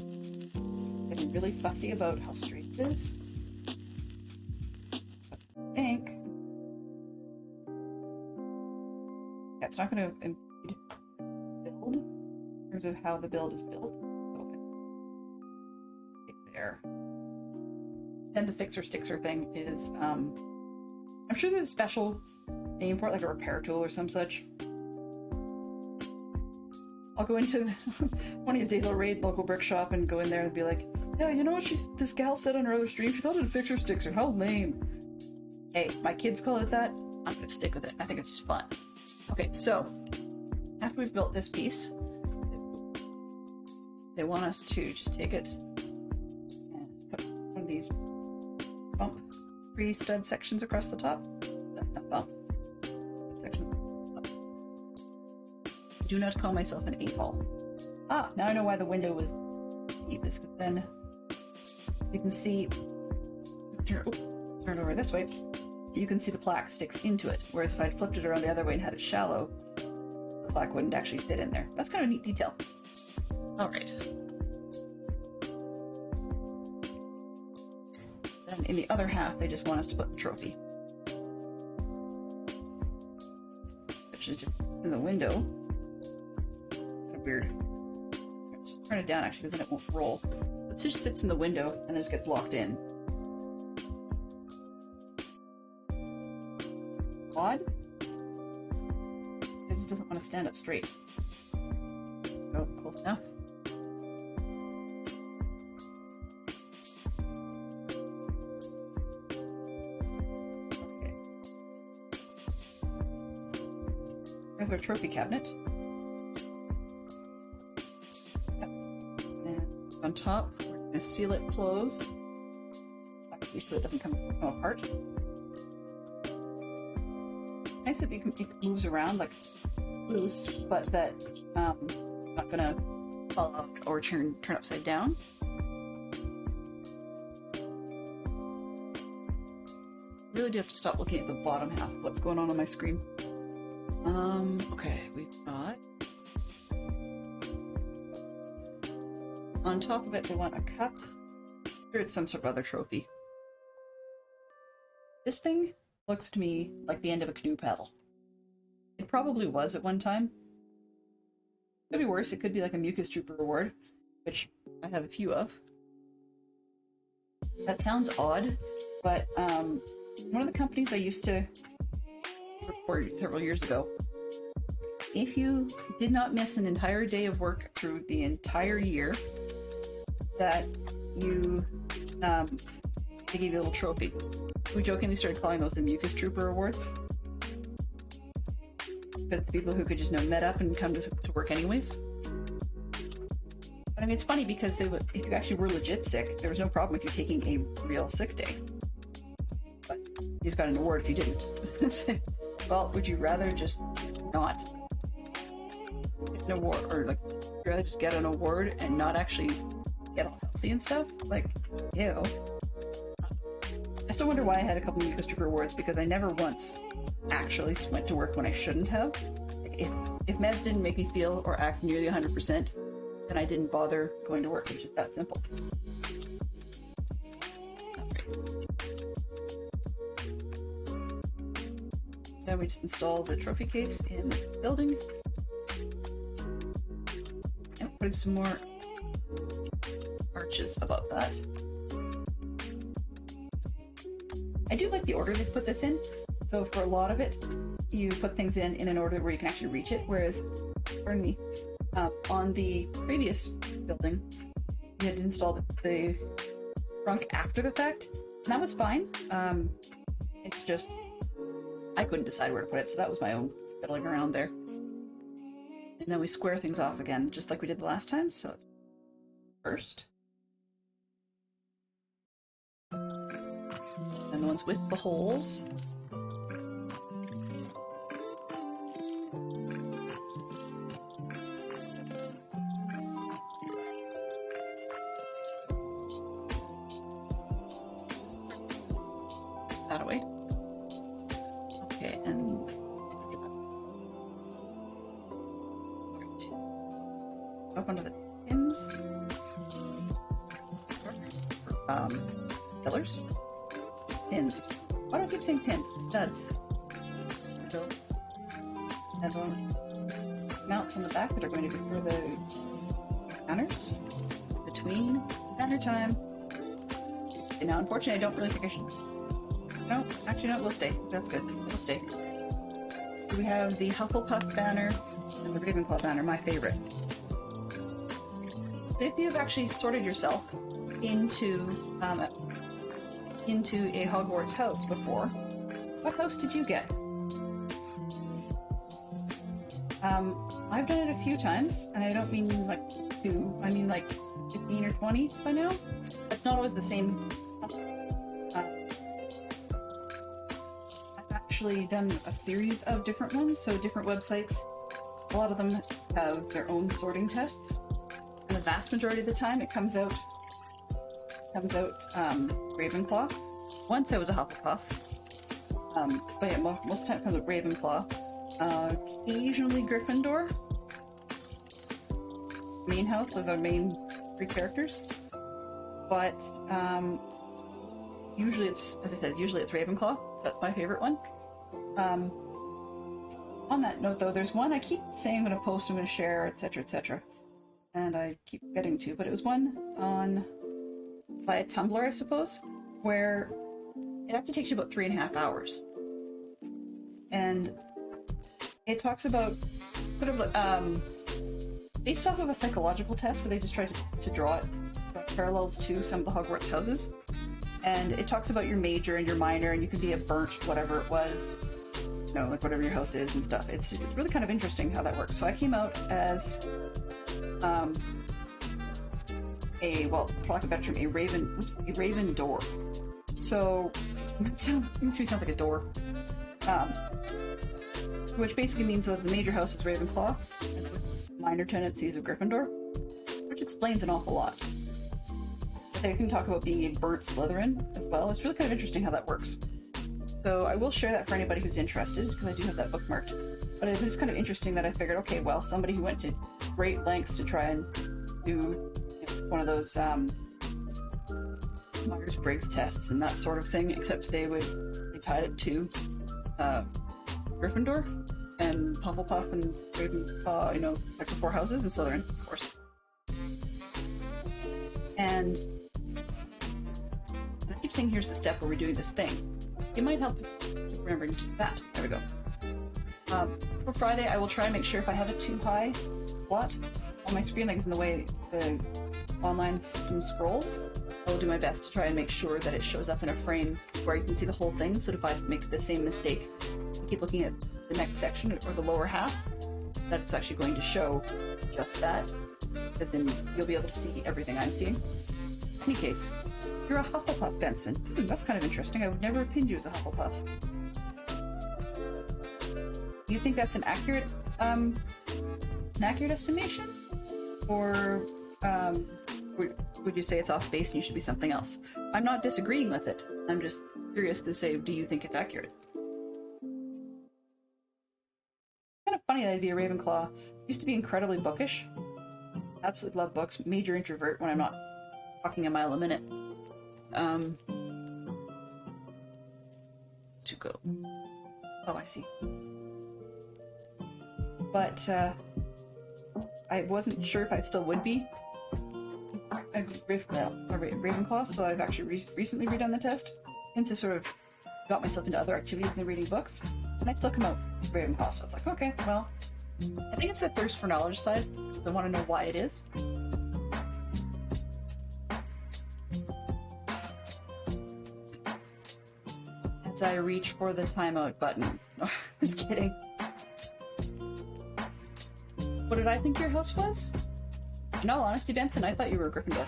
Speaker 1: getting really fussy about how straight it is. But I think it's not going to impede build in terms of how the build is built. So there. And the fixer stixer thing is, I'm sure there's a special name for it, like a repair tool or some such. I'll go into one of these days. I'll raid local brick shop and go in there and be like, "Yeah, you know what this gal said on her other stream? She called it a fixer stixer. How lame." Hey, my kids call it that. I'm gonna stick with it. I think it's just fun. Okay, so after we've built this piece, they want us to just take it and put one of these bump pre-stud sections across the top. Not bump. Section. I do not call myself an 8-ball. Ah, now I know why the window was deepest, but then you can see, turn over this way, you can see the plaque sticks into it, whereas if I'd flipped it around the other way and had it shallow, the plaque wouldn't actually fit in there. That's kind of a neat detail. Alright. Then in the other half, they just want us to put the trophy. Which is just in the window. Kind of weird. Just turn it down actually, because then it won't roll. It just sits in the window and then just gets locked in. Odd. It just doesn't want to stand up straight. Oh, close enough. There's our trophy cabinet. Yep. And on top, we're going to seal it closed, actually, so it doesn't come apart. Nice that it moves around like loose, but that not going to fall out or turn upside down. Really do have to stop looking at the bottom half of what's going on my screen. Okay, we've got... On top of it, they want a cup. Sure, it's some sort of other trophy. This thing looks to me like the end of a canoe paddle. It probably was at one time. Could be worse, it could be like a Mucus Trooper award, which I have a few of. That sounds odd, but one of the companies I used to record several years ago, if you did not miss an entire day of work through the entire year, that you they gave you a little trophy. We jokingly started calling those the Mucus Trooper Awards, because the people who could just met up and come to work anyways. But I mean, it's funny because they would, if you actually were legit sick, there was no problem with you taking a real sick day. But you just got an award if you didn't. Well, would you rather just not get an award, or like, would you rather just get an award and not actually get all healthy and stuff? Like, ew. I still wonder why I had a couple of Mucus Trooper awards, because I never once actually went to work when I shouldn't have. If meds didn't make me feel or act nearly 100%, then I didn't bother going to work. It's just that simple. Then we just install the trophy case in the building. And putting some more arches above that. I do like the order they put this in. So for a lot of it, you put things in an order where you can actually reach it, whereas, pardon me, on the previous building, you had installed the trunk after the fact, and that was fine. It's just, I couldn't decide where to put it, so that was my own fiddling around there. And then we square things off again, just like we did the last time, so it's first. And the ones with the holes. That away. Okay, and up onto the pins. Pillars. Pins. Why do I keep saying pins? Studs. So, have mounts on the back that are going to be for the counters between banner time. Okay, now, unfortunately, I don't really think I should. No, actually, no, we'll stay. That's good. We'll stay. So we have the Hufflepuff banner and the Ravenclaw banner, my favorite. So if you've actually sorted yourself into a Hogwarts house before, what house did you get? I've done it a few times, and I don't mean like 2, I mean like 15 or 20 by now. It's not always the same. I've actually done a series of different ones, so different websites. A lot of them have their own sorting tests, and the vast majority of the time it comes out Ravenclaw. Once I was a Hufflepuff, but yeah, most of the time it comes out Ravenclaw. Occasionally Gryffindor. Main house with our main 3 characters. But usually it's, as I said, usually it's Ravenclaw. So that's my favorite one. On that note, though, there's one I keep saying I'm going to post, I'm going to share, etc., etc. And I keep getting to, but it was one on via Tumblr, I suppose, where it actually takes you about 3.5 hours. And it talks about sort of based off of a psychological test where they just tried to draw parallels to some of the Hogwarts houses. And it talks about your major and your minor, and you can be a burnt, whatever it was, you know, like whatever your house is and stuff. It's really kind of interesting how that works. So I came out as well, for lack of a better term, a raven door. So it sounds like a door. Which basically means that the major house is Ravenclaw, and with minor tendencies of Gryffindor, which explains an awful lot. But they can talk about being a burnt Slytherin as well. It's really kind of interesting how that works. So I will share that for anybody who's interested, because I do have that bookmarked. But it was kind of interesting that I figured, okay, well, somebody who went to great lengths to try and do one of those Myers-Briggs tests and that sort of thing, except they tied it to Gryffindor and Hufflepuff and Ravenclaw, like the 4 houses, and Slytherin, of course. And I keep saying here's the step where we're doing this thing. It might help remembering to do that. There we go. For Friday, I will try and make sure if I have it too high blot on my screen, like it's in the way the online system scrolls, I will do my best to try and make sure that it shows up in a frame where you can see the whole thing, so that if I make the same mistake, I keep looking at the next section or the lower half, that it's actually going to show just that, because then you'll be able to see everything I'm seeing. In any case, you're a Hufflepuff, Benson. That's kind of interesting. I would never have pinned you as a Hufflepuff. Do you think that's an accurate estimation? Or would you say it's off base and you should be something else? I'm not disagreeing with it. I'm just curious to say, do you think it's accurate? Kind of funny that I'd be a Ravenclaw. Used to be incredibly bookish. Absolutely love books. Major introvert when I'm not talking a mile a minute. To go. Oh, I see. But I wasn't sure if I still would be a Ravenclaw, so I've actually recently redone the test, since I sort of got myself into other activities than reading books. And I still come out Raven Pasta. It's like, okay, well, I think it's the thirst for knowledge side. I want to know why it is. As I reach for the timeout button. No, just kidding. What did I think your house was? In all honesty, Benson, I thought you were a Gryffindor.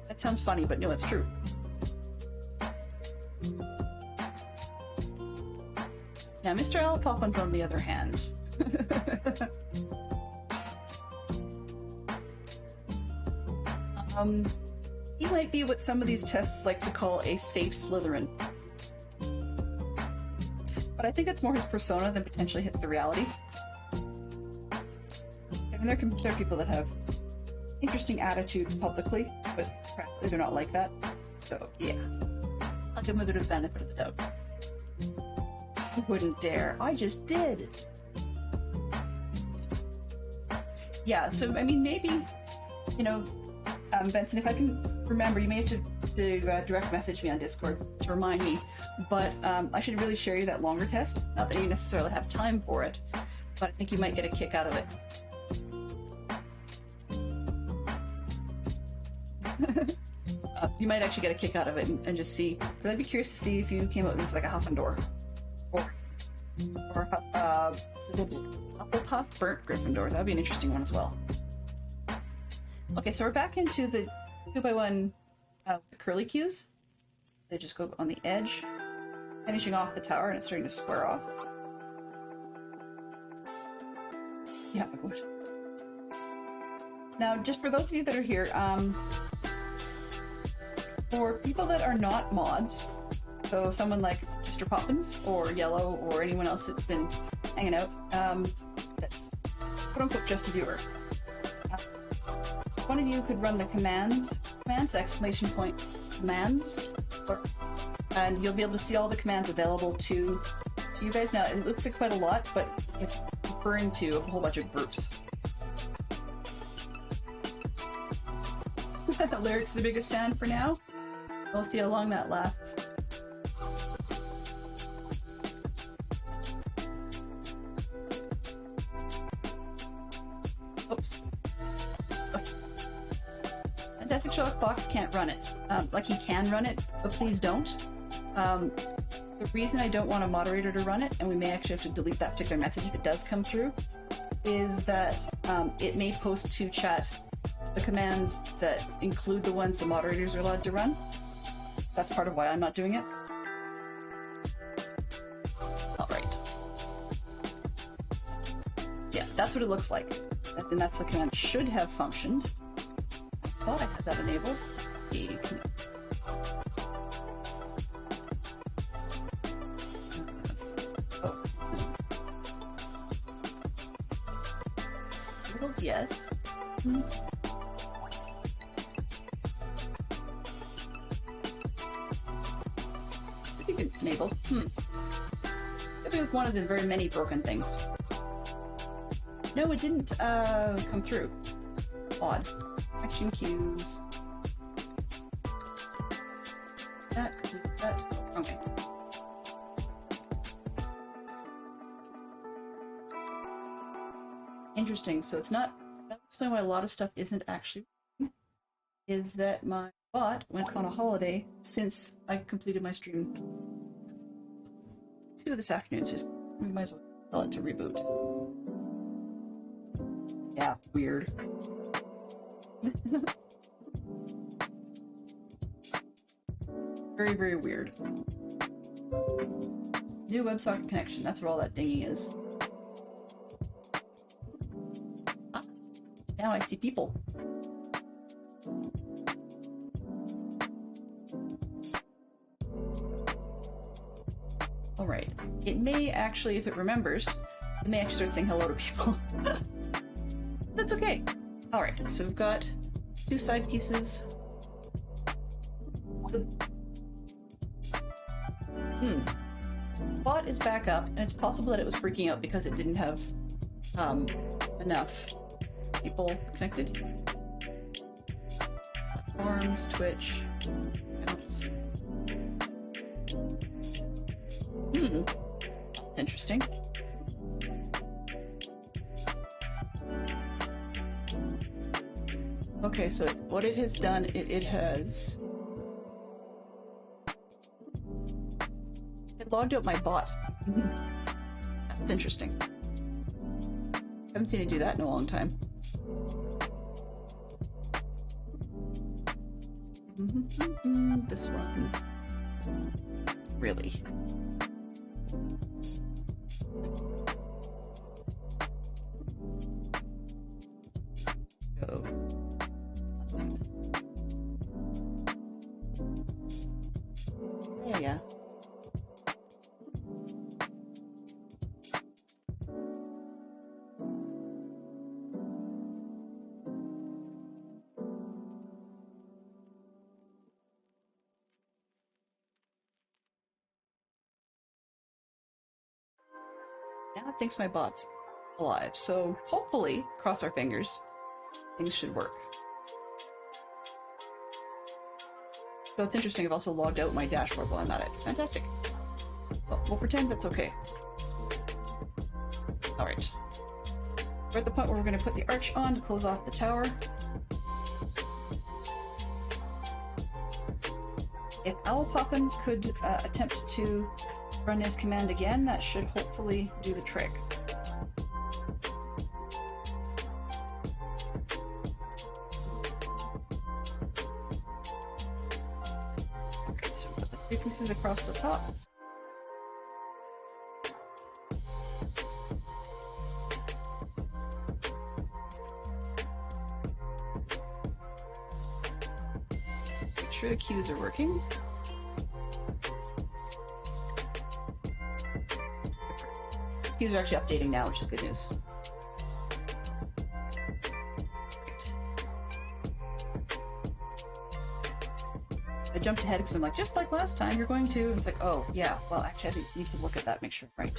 Speaker 1: That sounds funny, but no, it's true. Now, Mr. Alpoppins, on the other hand. He might be what some of these tests like to call a safe Slytherin. But I think that's more his persona than potentially hit the reality. I mean, there are people that have interesting attitudes publicly, but practically they're not like that. So, yeah. I'll give him a bit of benefit of the doubt. I wouldn't dare. I just did. Yeah, so, I mean, maybe, you know, Benson, if I can remember, you may have to direct message me on Discord to remind me, but I should really share you that longer test. Not that you necessarily have time for it, but I think you might get a kick out of it. You might actually get a kick out of it and just see. So I'd be curious to see if you came out with this like a Huffendor or Hufflepuff burnt Gryffindor. That would be an interesting one as well. Okay, so we're back into the 2x1 curly cues. They just go on the edge, finishing off the tower, and it's starting to square off. Yeah, I would. Now, just for those of you that are here, for people that are not mods, so someone like Mr. Poppins or Yellow or anyone else that's been hanging out, that's quote-unquote just a viewer. One of you could run the commands, exclamation point, commands, and you'll be able to see all the commands available to you guys. Now, it looks like quite a lot, but it's referring to a whole bunch of groups. Lyric's the biggest fan for now. We'll see how long that lasts. Oops. Fantastic Sherlock Fox can't run it. Like, he can run it, but please don't. The reason I don't want a moderator to run it, and we may actually have to delete that particular message if it does come through, is that it may post to chat the commands that include the ones the moderators are allowed to run. That's part of why I'm not doing it. Alright. Yeah, that's what it looks like. And that's the command should have functioned. I thought I had that enabled. Oh. Yes. Enable. Maybe with one of the very many broken things. No, it didn't come through. Odd. Action cues. That. Okay. Interesting. So it's not. That would explain why a lot of stuff isn't actually. Is that my bot went on a holiday since I completed my stream 2 this afternoon, so just we might as well tell it to reboot. Yeah, weird. Very, very weird. New WebSocket connection, that's where all that dinging is. Ah, now I see people. Alright. It may actually, if it remembers, it may actually start saying hello to people. That's okay. Alright, so we've got 2 side pieces. So, bot is back up, and it's possible that it was freaking out because it didn't have enough people connected. Platforms, Twitch, accounts. That's interesting. Okay, so what it has done, it has... It logged out my bot. That's interesting. Haven't seen it do that in a long time. This one. Really? Go. Yeah. Now it thinks my bot's alive, so hopefully, cross our fingers, things should work. So it's interesting, I've also logged out my dashboard while I'm at it. Fantastic. Well, we'll pretend that's okay. Alright. We're at the point where we're going to put the arch on to close off the tower. If Owl Poppins could attempt to run his command again, that should hopefully do the trick. Okay, so put the 3 pieces across the top. Make sure the cues are working. Cues are actually updating now, which is good news. Right. I jumped ahead because I'm like, just like last time, you're going to. And it's like, oh, yeah, well, actually, I need to look at that, make sure, right.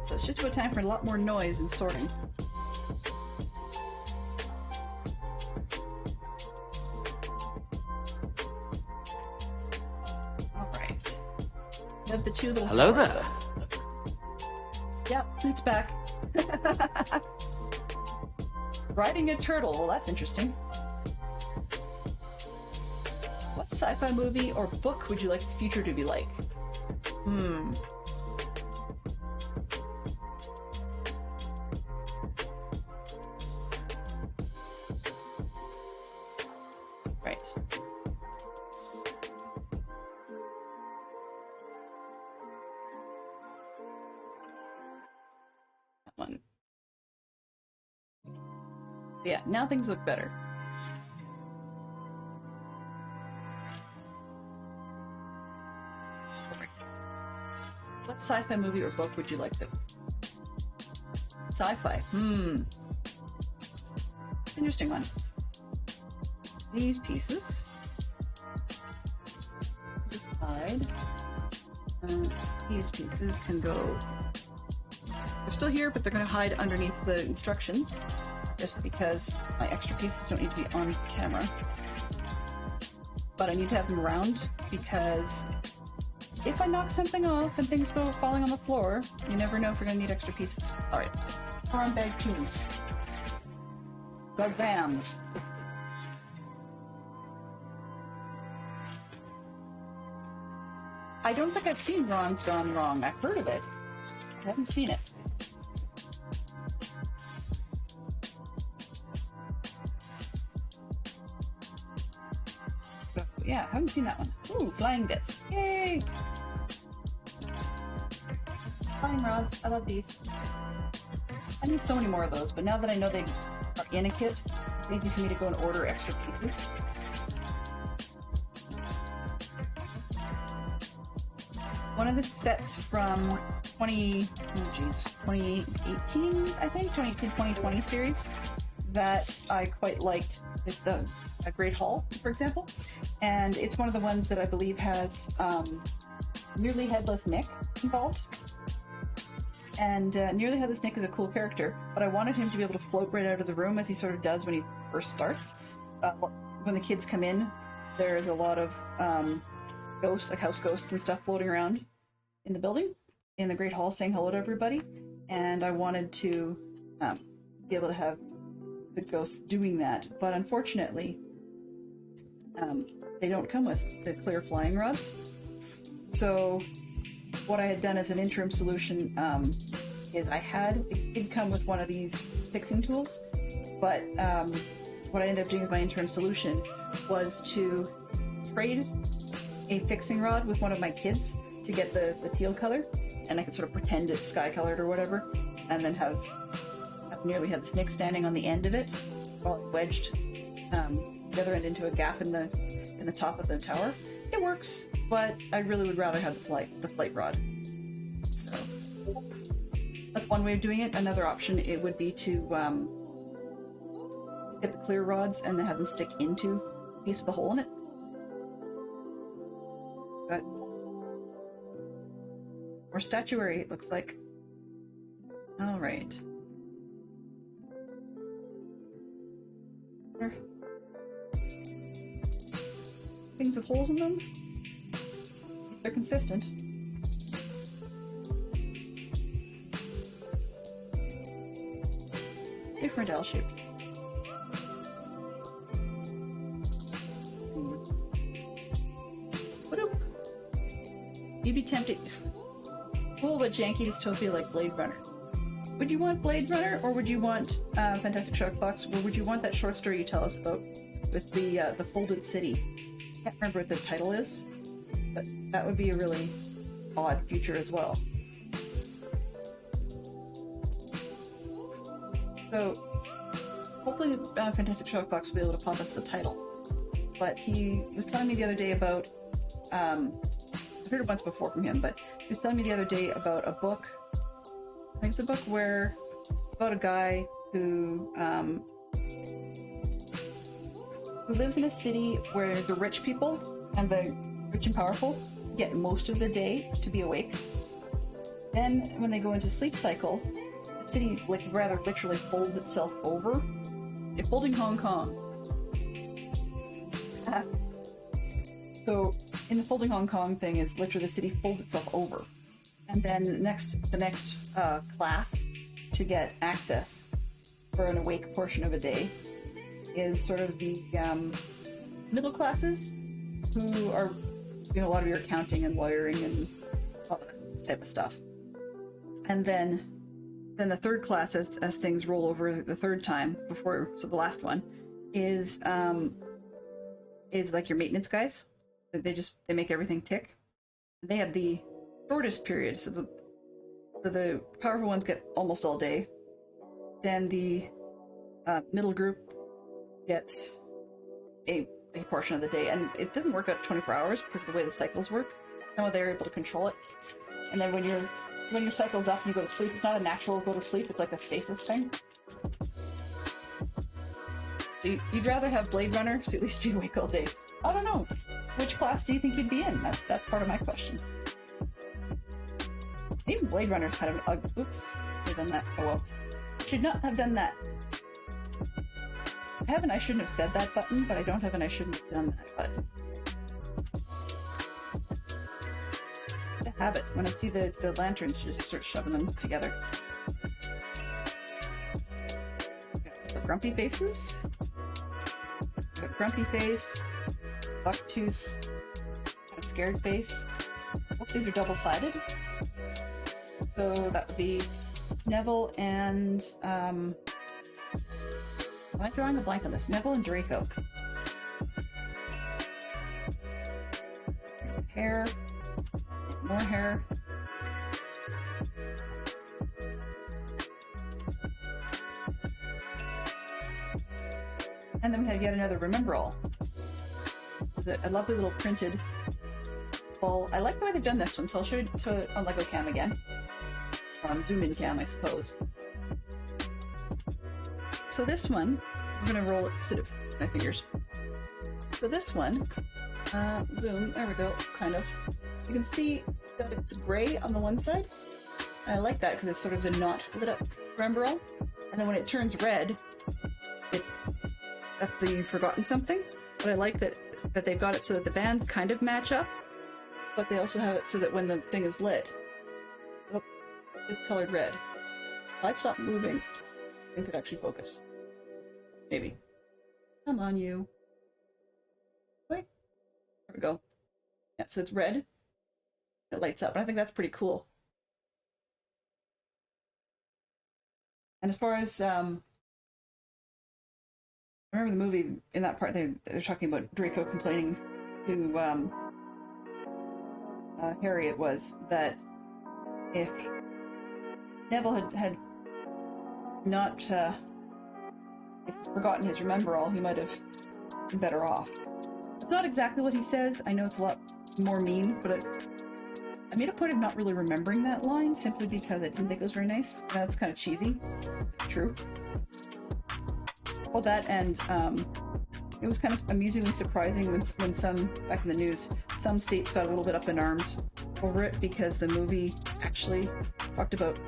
Speaker 1: So it's just about time for a lot more noise and sorting. Of the 2 little
Speaker 2: Hello
Speaker 1: towers.
Speaker 2: there.
Speaker 1: Yep, it's back. Riding a turtle. Well, that's interesting. What sci-fi movie or book would you like the future to be like? Right. One. Yeah, now things look better. What sci-fi movie or book would you like to? Sci-fi. Interesting one. These pieces. This side. These pieces can go. They're still here, but they're going to hide underneath the instructions, just because my extra pieces don't need to be on camera. But I need to have them around, because if I knock something off and things go falling on the floor, you never know if we're going to need extra pieces. Alright, farm bag tunes. Bam. I don't think I've seen Ron's Gone Wrong. I've heard of it. I haven't seen it. Yeah, I haven't seen that one. Ooh, flying bits. Yay! Flying rods. I love these. I need so many more of those, but now that I know they are in a kit, it's easy for me to go and order extra pieces. One of the sets from 2018, I think, 2020 series that I quite liked is the Great Hall, for example. And it's one of the ones that I believe has Nearly Headless Nick involved. And Nearly Headless Nick is a cool character, but I wanted him to be able to float right out of the room as he sort of does when he first starts. when the kids come in, there's a lot of ghosts, like house ghosts and stuff floating around in the building, in the Great Hall, saying hello to everybody. And I wanted to be able to have the ghosts doing that, but unfortunately, they don't come with the clear flying rods. So what I had done as an interim solution is it did come with one of these fixing tools, but what I ended up doing as my interim solution was to trade a fixing rod with one of my kids to get the teal color, and I could sort of pretend it's sky colored or whatever, and then have nearly had the snake standing on the end of it while it wedged the other end into a gap in the top of the tower. It works, but I really would rather have the flight rod. So that's one way of doing it. Another option it would be to get the clear rods and then have them stick into a piece with a hole in it. But more statuary, it looks like. All right. Things with holes in them, if they're consistent. Different L-shape. You'd be tempted. Cool but janky dystopia like Blade Runner. Would you want Blade Runner, or would you want Fantastic Shark Fox, or would you want that short story you tell us about with the folded city? I can't remember what the title is, but that would be a really odd future as well. So hopefully Fantastic Shark Fox will be able to pop us the title. But he was telling me the other day about, I've heard it once before from him, but he was telling me the other day about a book. I think it's a book about a guy who lives in a city where the rich people and the rich and powerful get most of the day to be awake. Then when they go into sleep cycle, the city rather literally folds itself over. They're folding Hong Kong. So in the folding Hong Kong thing is literally the city folds itself over. And then the next class to get access for an awake portion of a day is sort of the middle classes who are doing a lot of your accounting and lawyering and all that type of stuff. And then the third class, as things roll over the third time so the last one is like your maintenance guys. They make everything tick. They have the shortest period, so the powerful ones get almost all day. Then the middle group gets a portion of the day, and it doesn't work out 24 hours because of the way the cycles work. Somehow they're able to control it. And then when your cycle's up and you go to sleep, it's not a natural go to sleep, it's like a stasis thing. So you'd rather have Blade Runner, so at least be awake all day. I don't know. Which class do you think you'd be in? That's part of my question. Even Blade Runner's kind of an ugly. Oops, I've done that. Oh well. Should not have done that. I have an I shouldn't have said that button, but I don't have an I shouldn't have done that button. I have it. When I see the lanterns, just start shoving them together. The grumpy faces. Got grumpy face. Bucktooth. Kind of scared face. Both these are double-sided. So that would be Neville and am I drawing a blank on this? Neville and Draco. Hair. More hair. And then we have yet another Remember All. There's a lovely little printed ball. I like the way they've done this one, so I'll show it on Lego Cam again. Or on Zoom In Cam, I suppose. So this one, we're going to roll it instead of my fingers. So this one, zoom, there we go, kind of. You can see that it's gray on the one side. And I like that because it's sort of the not lit up Remember All. And then when it turns red, it's that's the Forgotten Something. But I like that they've got it so that the bands kind of match up, but they also have it so that when the thing is lit, oh, it's colored red. Light stop moving. I think it could actually focus. Maybe. Come on, you. Wait. There we go. Yeah, so it's red. It lights up, and I think that's pretty cool. And as far as I remember the movie in that part, they're talking about Draco complaining to Harry. It was that if Neville had not forgotten his remember-all, he might have been better off. It's not exactly what he says. I know it's a lot more mean, but I made a point of not really remembering that line simply because I didn't think it was very nice. That's kind of cheesy. It's true. All that, and it was kind of amusingly surprising when some, back in the news, some states got a little bit up in arms over it because the movie actually talked about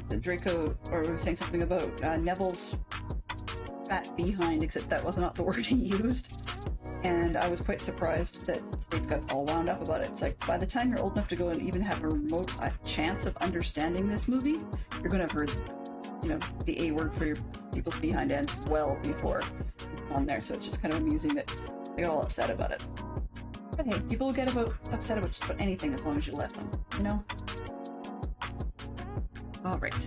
Speaker 1: the Draco, or was saying something about Neville's fat behind, except that was not the word he used. And I was quite surprised that states got all wound up about it. It's like, by the time you're old enough to go and even have a remote chance of understanding this movie, you're going to have heard, the A word for your people's behind end well before it's on there. So it's just kind of amusing that they got all upset about it. But hey, people will get upset about just about anything as long as you let them, Alright.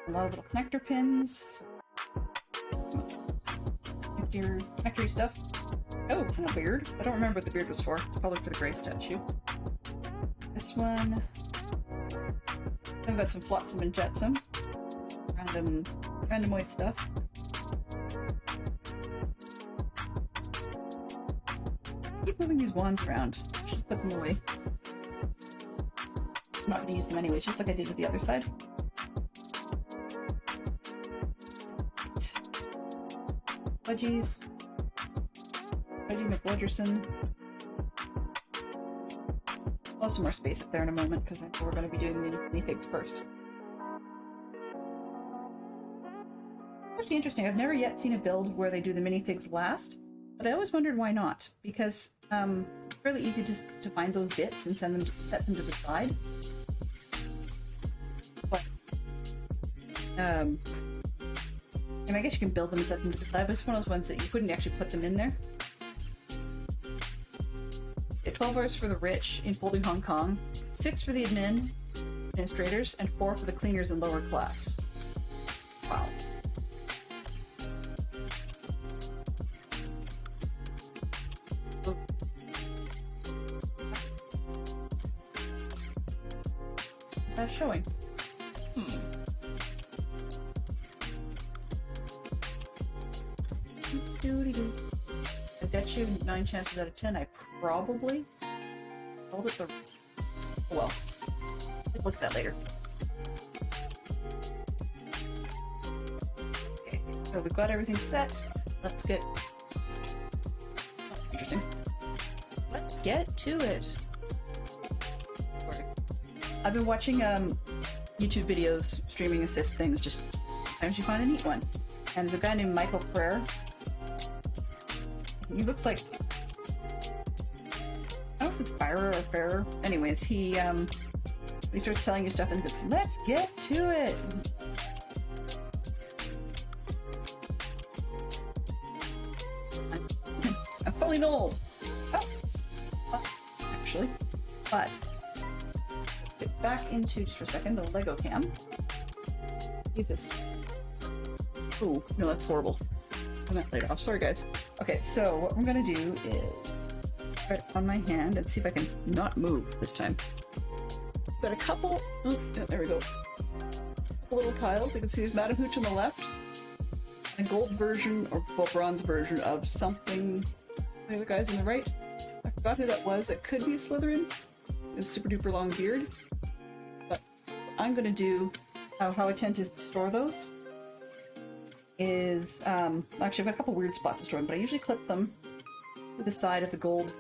Speaker 1: A lot of little connector pins. Connectory stuff. Oh, and a beard. I don't remember what the beard was for. It's probably for the gray statue. This one. I've got some Flotsam and Jetsam. Randomoid stuff. Keep moving these wands around. Just put them away. I'm not going to use them anyway, just like I did with the other side. Budgies. Budgie McWodgerson. Well, some more space up there in a moment because I know we're going to be doing the minifigs first. Actually interesting. I've never yet seen a build where they do the minifigs last, but I always wondered why not, because it's fairly easy to find those bits and set them to the side. But and I guess you can build them and set them to the side, but it's one of those ones that you couldn't actually put them in there. Yeah, 12 hours for the rich in Folding Hong Kong, 6 for the administrators, and 4 for the cleaners and lower class. Wow. That's showing. I bet you 9 chances out of 10 I probably rolled it the... Oh well. Let's look at that later. Okay, so we've got everything set. Let's get... Oh, interesting. Let's get to it. I've been watching YouTube videos, streaming assist things, just sometimes you find a neat one. And there's a guy named Michael Prayer. He looks like... I don't know if it's Fyrer or Fairer. Anyways, he starts telling you stuff and he goes, let's get to it! I'm falling old! Oh, actually. But, let's get back into, just for a second, the Lego cam. Jesus. Ooh, no, that's horrible. I'll that later off. Sorry, guys. Okay, so what we're gonna do is put it on my hand and see if I can not move this time. Got a couple. Oh, there we go. Couple little tiles. You can see there's Madam Hooch on the left, and a gold version or bronze version of something. The other guy's on the right. I forgot who that was. That could be a Slytherin. His super duper long beard. But what I'm gonna do, how I tend to store those, is actually I've got a couple weird spots to store them, but I usually clip them to the side of the gold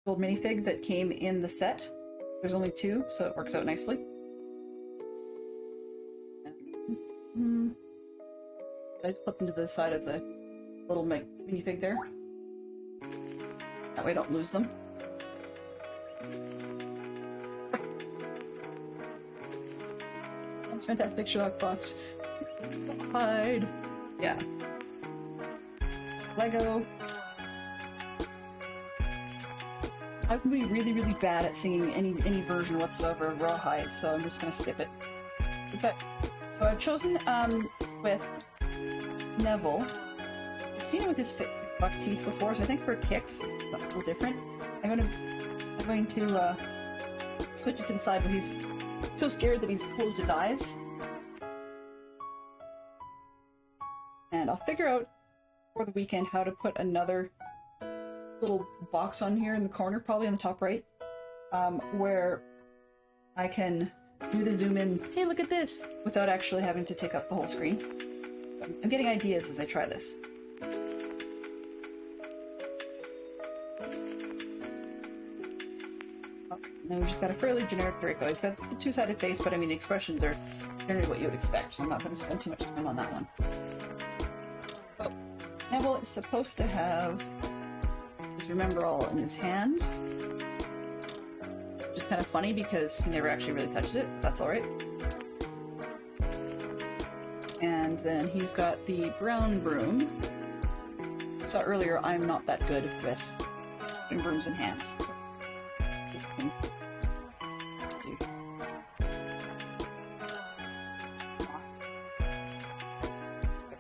Speaker 1: minifig that came in the set. There's only 2, so it works out nicely. I just put them to the side of the little minifig there. That way I don't lose them. That's fantastic, Sherlock Box. Hide. Yeah. Lego. I would be really, really bad at singing any version whatsoever of Rawhide, so I'm just gonna skip it. Okay. So I've chosen with Neville. I've seen him with his buck teeth before, so I think for kicks, that's a little different. I'm going to switch it to the side where he's so scared that he's closed his eyes. And I'll figure out for the weekend how to put another little box on here in the corner, probably on the top right, where I can do the zoom in, hey look at this, without actually having to take up the whole screen. I'm getting ideas as I try this. And then we've just got a fairly generic Draco. He's got the two-sided face, but I mean the expressions are generally what you would expect, so I'm not going to spend too much time on that one. Oh, Neville is supposed to have his Remember All in his hand. Which is kind of funny because he never actually really touches it, but that's alright. And then he's got the brown broom. I saw earlier I'm not that good with putting brooms in hands. So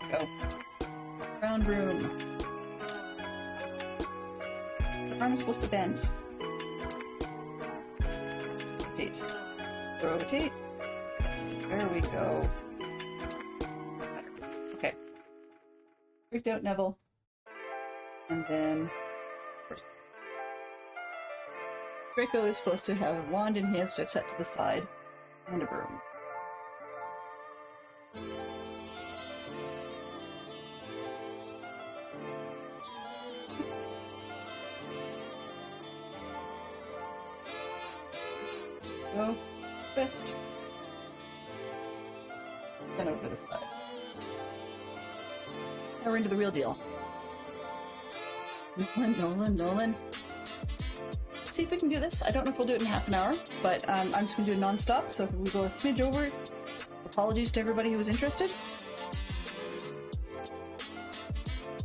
Speaker 1: go. Brown broom. The arm is supposed to bend. Rotate. Rotate. Yes, there we go. Okay. Freaked out Neville. And then Draco is supposed to have a wand in his just set to the side and a broom. Go, twist, then over to the side. Now we're into the real deal. Nolan. Let's see if we can do this. I don't know if we'll do it in half an hour, but I'm just going to do it non-stop, so if we go a smidge over, apologies to everybody who was interested.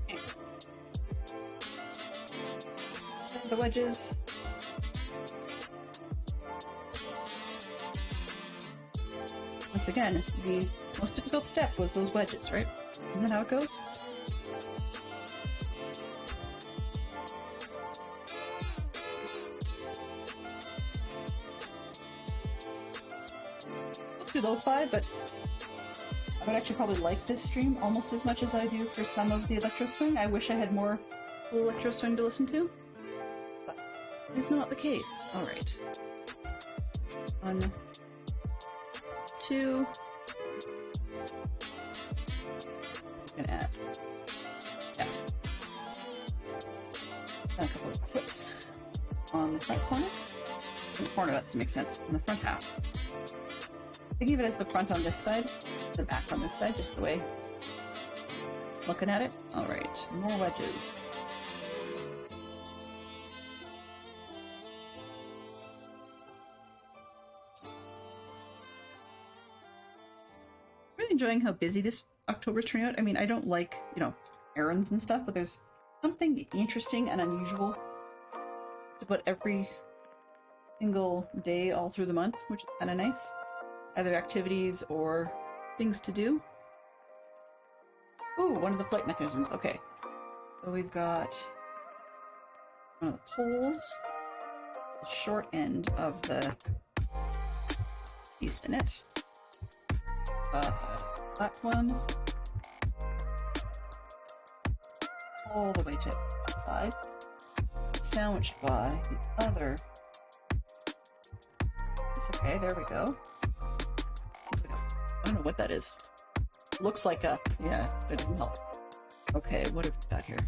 Speaker 1: Okay. The wedges. Once again, the most difficult step was those wedges, right? Isn't that how it goes? Lo-fi, but I would actually probably like this stream almost as much as I do for some of the Electro Swing. I wish I had more Electro Swing to listen to, but it's not the case. Alright. 1, 2. I'm gonna add. Yeah. Add a couple of clips on the front corner. In the corner, that doesn't make sense. In the front half. Think of it as the front on this side, the back on this side, just the way I'm looking at it. Alright, more wedges. Really enjoying how busy this October's turning out. I mean, I don't like, errands and stuff, but there's something interesting and unusual about every single day all through the month, which is kind of nice. Either activities or things to do. Ooh, one of the flight mechanisms. Okay. So we've got one of the poles, the short end of the piece in it. That one. All the way to the side. Sandwiched by the other. It's okay, there we go. I don't know what that is. Looks like a... yeah, it didn't help. Okay, what have we got here?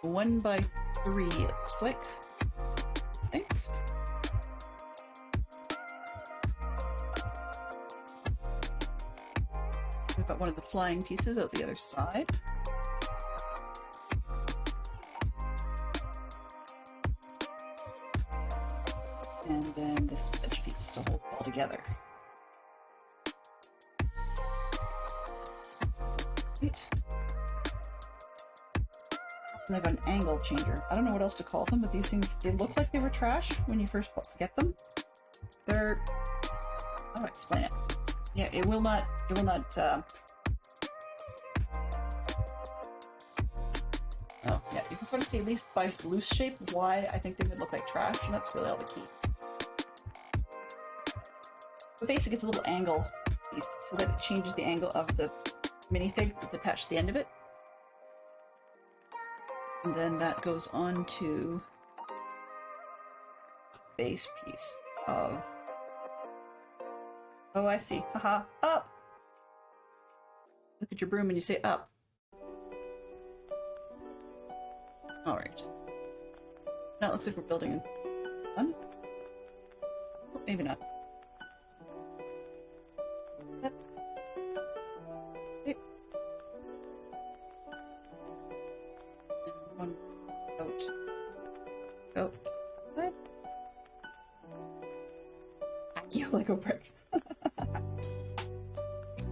Speaker 1: 1 by 3, it looks like. Thanks. I've got one of the flying pieces out the other side. And then this edge piece to hold it all together. Right. They've got an angle changer. I don't know what else to call them, but these things, they look like they were trash when you first get them. They're... how do I explain it? Yeah, it will not, oh, yeah, you can sort of see, at least by loose shape, why I think they would look like trash, and that's really all the key. But basically, it's a little angle piece, so that it changes the angle of the minifig that's attached to the end of it. And then that goes on to base piece of... oh, I see. Haha. Up! Look at your broom and you say up. Alright. Now it looks like we're building one. Oh, maybe not. Yep. Yep. And one out. Go. What? You Lego brick. I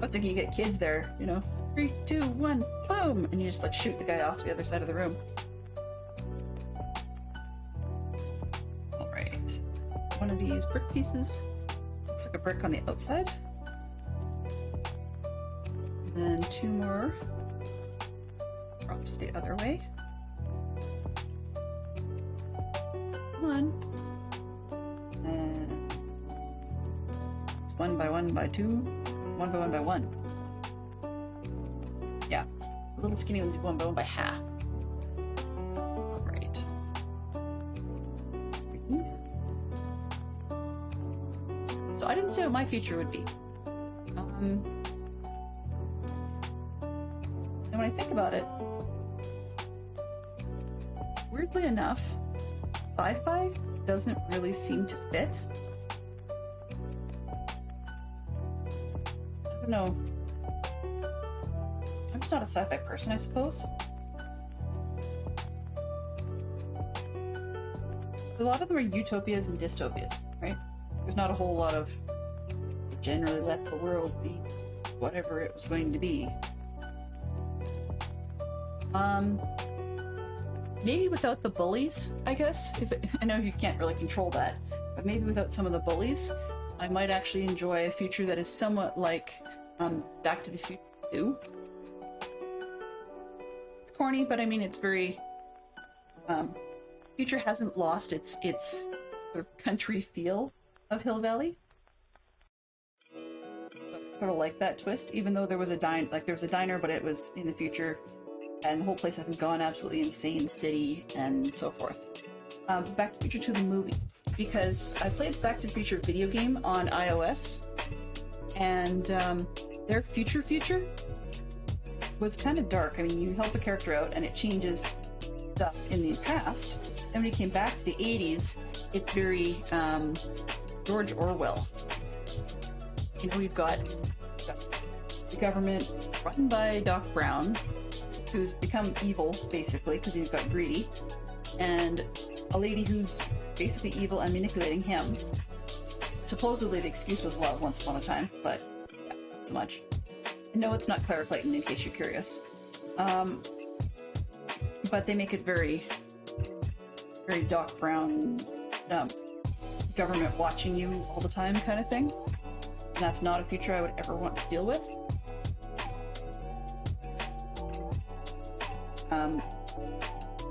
Speaker 1: was thinking you get kids there, you know, 3, 2, 1, boom! And you just like shoot the guy off to the other side of the room. Alright. One of these brick pieces. Looks like a brick on the outside. And then 2 more across the other way. 1. And it's 1 by 1 by 2. 1 by 1 by 1. Yeah, the little skinny one's 1 by 1 by half. Alright. So I didn't say what my future would be. And when I think about it, weirdly enough, sci-fi doesn't really seem to fit. I don't know. I'm just not a sci-fi person, I suppose. A lot of them are utopias and dystopias, right? There's not a whole lot of generally let the world be whatever it was going to be. Maybe without the bullies, I guess. I know you can't really control that, but maybe without some of the bullies, I might actually enjoy a future that is somewhat like Back to the Future 2. It's corny, but I mean it's very... Future hasn't lost its sort of country feel of Hill Valley. Sort of like that twist, even though there was a diner, but it was in the future. And the whole place hasn't gone absolutely insane city and so forth. Back to the Future 2 the movie, because I played Back to the Future video game on iOS, and their future was kind of dark. I mean, you help a character out and it changes stuff in the past. Then when you came back to the 80s, it's very George Orwell. You know, we've got the government run by Doc Brown, who's become evil, basically, because he's got greedy, and a lady who's basically evil and manipulating him. Supposedly the excuse was love once upon a time, but yeah, not so much. And no, it's not Clara Clayton, in case you're curious. But they make it very, very Doc Brown, government watching you all the time kind of thing. And that's not a future I would ever want to deal with.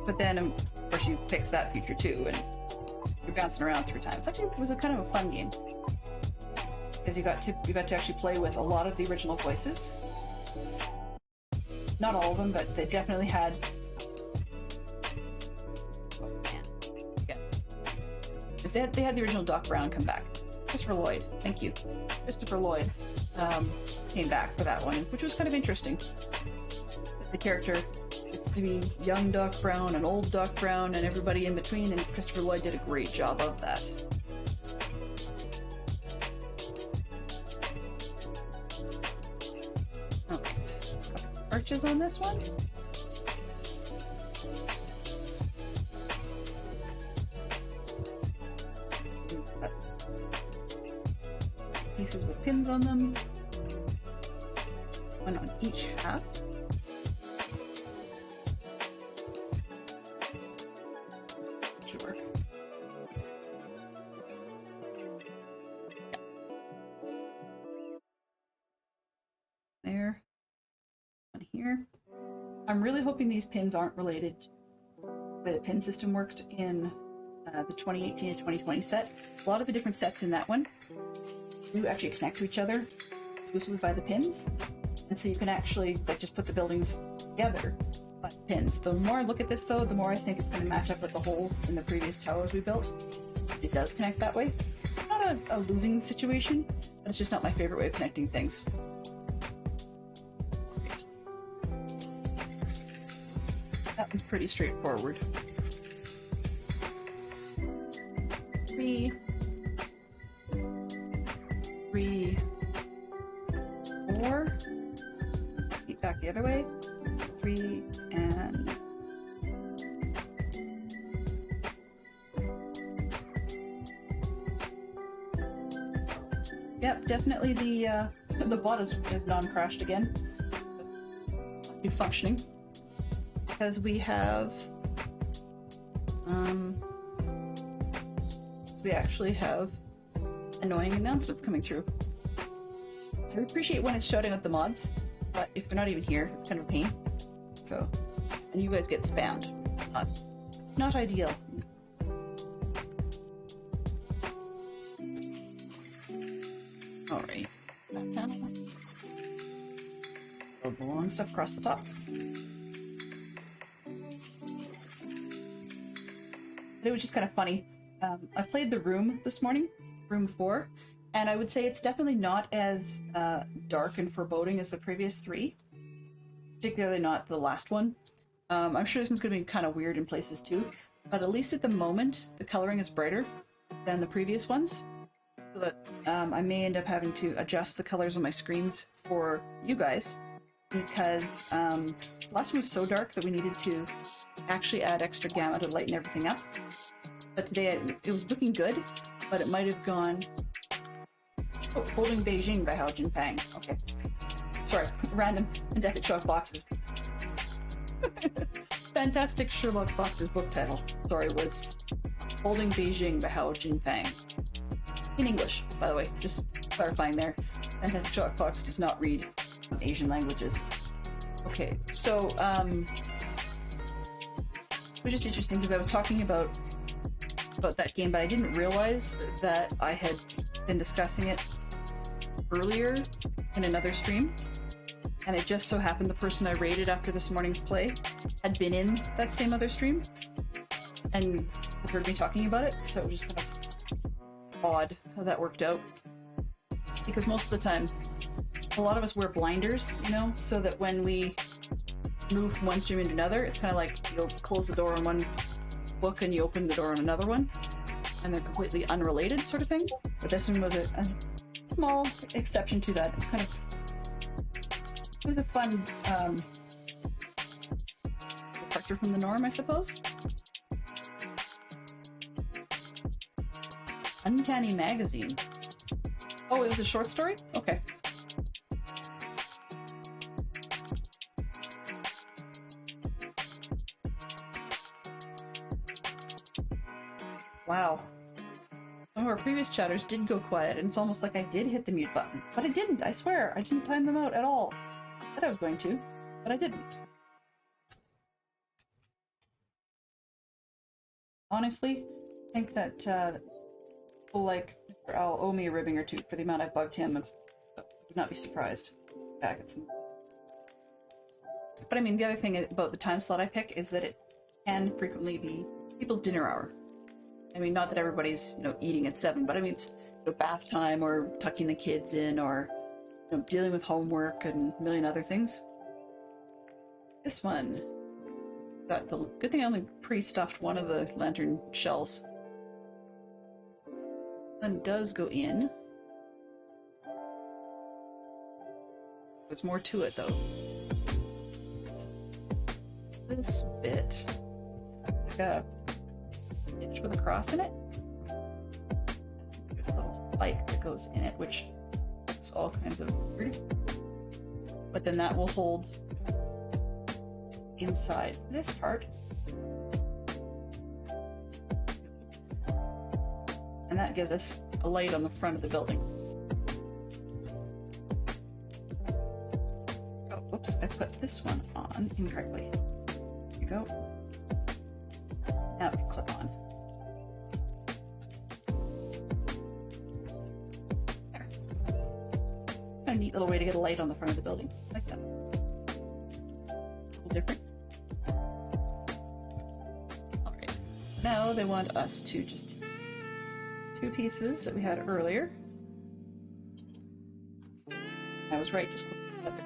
Speaker 1: But then, of course, you fix that future too, and you're bouncing around through time. It was a kind of a fun game because you got to actually play with a lot of the original voices. Not all of them, but they definitely had. Oh man, yeah, because they had the original Doc Brown come back. Christopher Lloyd, thank you. Christopher Lloyd came back for that one, which was kind of interesting. It's the character. It's to be young Doc Brown and old Doc Brown and everybody in between, and Christopher Lloyd did a great job of that. switches on this one. Pieces with pins on them. One on each half. Should work. There. One here. I'm really hoping these pins aren't related to the way the pin system worked in the 2018 to 2020 set. A lot of the different sets in that one do actually connect to each other exclusively by the pins, and so you can actually like just put the buildings together by the pins. The more I look at this though, the more I think it's going to match up with the holes in the previous towers we built. It does connect that way. It's not a losing situation, but it's just not my favorite way of connecting things. That one's pretty straightforward. 3, 4. Feet back the other way. 3 and yep, definitely the bot is non-crashed again. Be functioning because we have we actually have annoying announcements coming through. I appreciate when it's shouting at the mods, but if they're not even here, it's kind of a pain. So, and you guys get spammed. Not ideal. Alright. Build the long stuff across the top. It was just kind of funny. I played the room this morning, room 4, and I would say it's definitely not as dark and foreboding as the previous 3. Particularly not the last one. I'm sure this one's going to be kind of weird in places too, but at least at the moment, the coloring is brighter than the previous ones. So that I may end up having to adjust the colors on my screens for you guys, because the last one was so dark that we needed to actually add extra gamma to lighten everything up. But today it was looking good, but it might have gone... Oh, Holding Beijing by Hao Jinpeng. Okay. Sorry, random Fantastic Sherlock Boxes. Fantastic Sherlock Boxes book title. Sorry, was Holding Beijing by Hao Jinpeng. In English, by the way, just clarifying there. Fantastic Sherlock Box does not read Asian languages. Okay, so, it was just interesting because I was talking about that game, but I didn't realize that I had been discussing it earlier in another stream, and it just so happened the person I raided after this morning's play had been in that same other stream and heard me talking about it, so it was just kind of odd how that worked out. Because most of the time, a lot of us wear blinders, you know, so that when we move from one stream into another, it's kind of like you'll close the door on one book and you open the door on another one, and they're completely unrelated sort of thing. But this one was a small exception to that. It's kind of... It was a fun departure from the norm, I suppose. Uncanny Magazine. Oh, it was a short story? Okay. Wow. Some of our previous chatters did go quiet, and it's almost like I did hit the mute button. But I didn't, I swear. I didn't time them out at all. I said I was going to, but I didn't. Honestly, I think that people like Mr. Owl owe me a ribbing or two for the amount I bugged him, and I would not be surprised back at some... But I mean, the other thing about the time slot I pick is that it can frequently be people's dinner hour. I mean, not that everybody's, you know, eating at 7, but I mean, it's, you know, bath time or tucking the kids in or, you know, dealing with homework and a million other things. This one got the good thing I only pre-stuffed one of the lantern shells. One does go in. There's more to it though. this bit, like a niche with a cross in it. There's a little spike that goes in it, which is all kinds of weird. But then that will hold inside this part. And that gives us a light on the front of the building. Oh, oops, I put this one on incorrectly. There you go. Now it can clip on. There. A neat little way to get a light on the front of the building. I like that. A little different. Alright. Now they want us to just two pieces that we had earlier. I was right, just click together.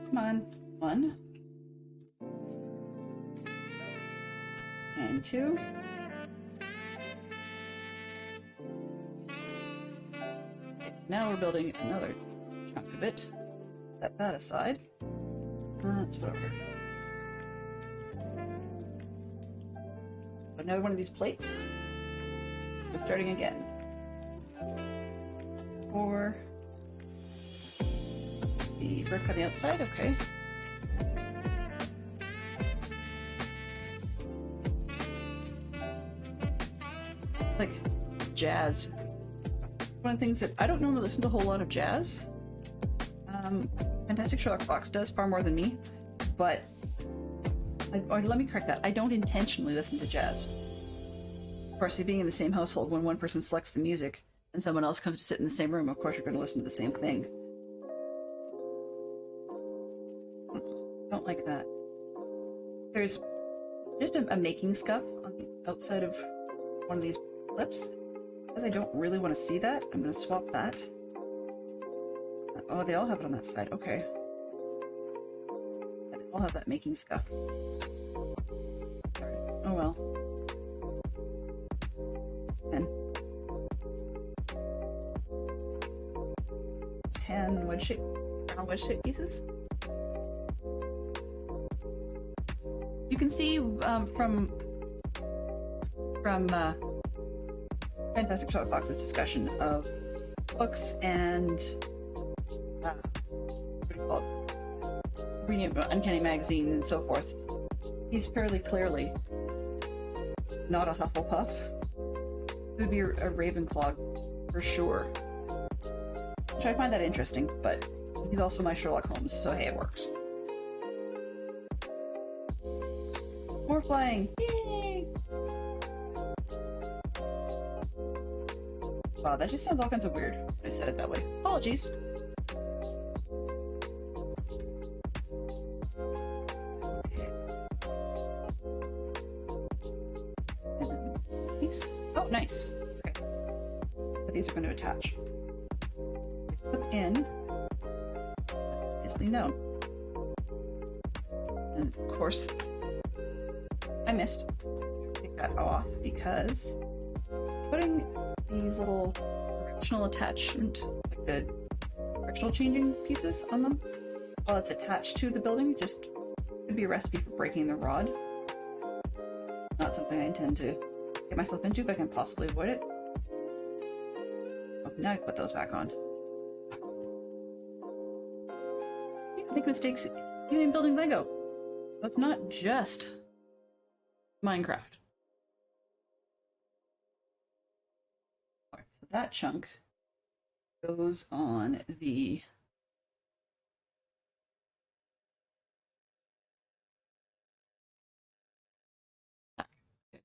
Speaker 1: Come on. 1 and 2. Okay, now we're building another chunk of it. Set that aside. That's whatever. Another one of these plates. We're starting again. For the brick on the outside, okay. Like jazz. One of the things that I don't normally listen to a whole lot of jazz. Fantastic Sherlock Fox does far more than me, but let me correct that. I don't intentionally listen to jazz. Of course, being in the same household, when one person selects the music and someone else comes to sit in the same room, of course you're going to listen to the same thing. Don't like that. There's just a making scuff on the outside of one of these clips. Because I don't really want to see that, I'm going to swap that. Oh, they all have it on that side. Okay. Yeah, they all have that making scuff. Oh well. 10 wedge shape pieces. You can see from Fantastic Sherlock Fox's discussion of books and what do you call it? Reading Uncanny Magazine and so forth. He's fairly clearly not a Hufflepuff. It would be a Ravenclaw for sure. Which I find that interesting, but he's also my Sherlock Holmes, so hey, it works. More flying! Yay! Wow, that just sounds all kinds of weird. I said it that way. Apologies. Okay. These. Oh, nice. Okay. But these are going to attach. Clip in. Obviously known. And of course, I missed. Take that off because putting these little directional attachment, like the directional changing pieces on them, while it's attached to the building, just could be a recipe for breaking the rod. Not something I intend to get myself into, but I can possibly avoid it. Oh, now I can put those back on. You can make mistakes even in building Lego. So it's not just Minecraft. Alright, so that chunk goes on the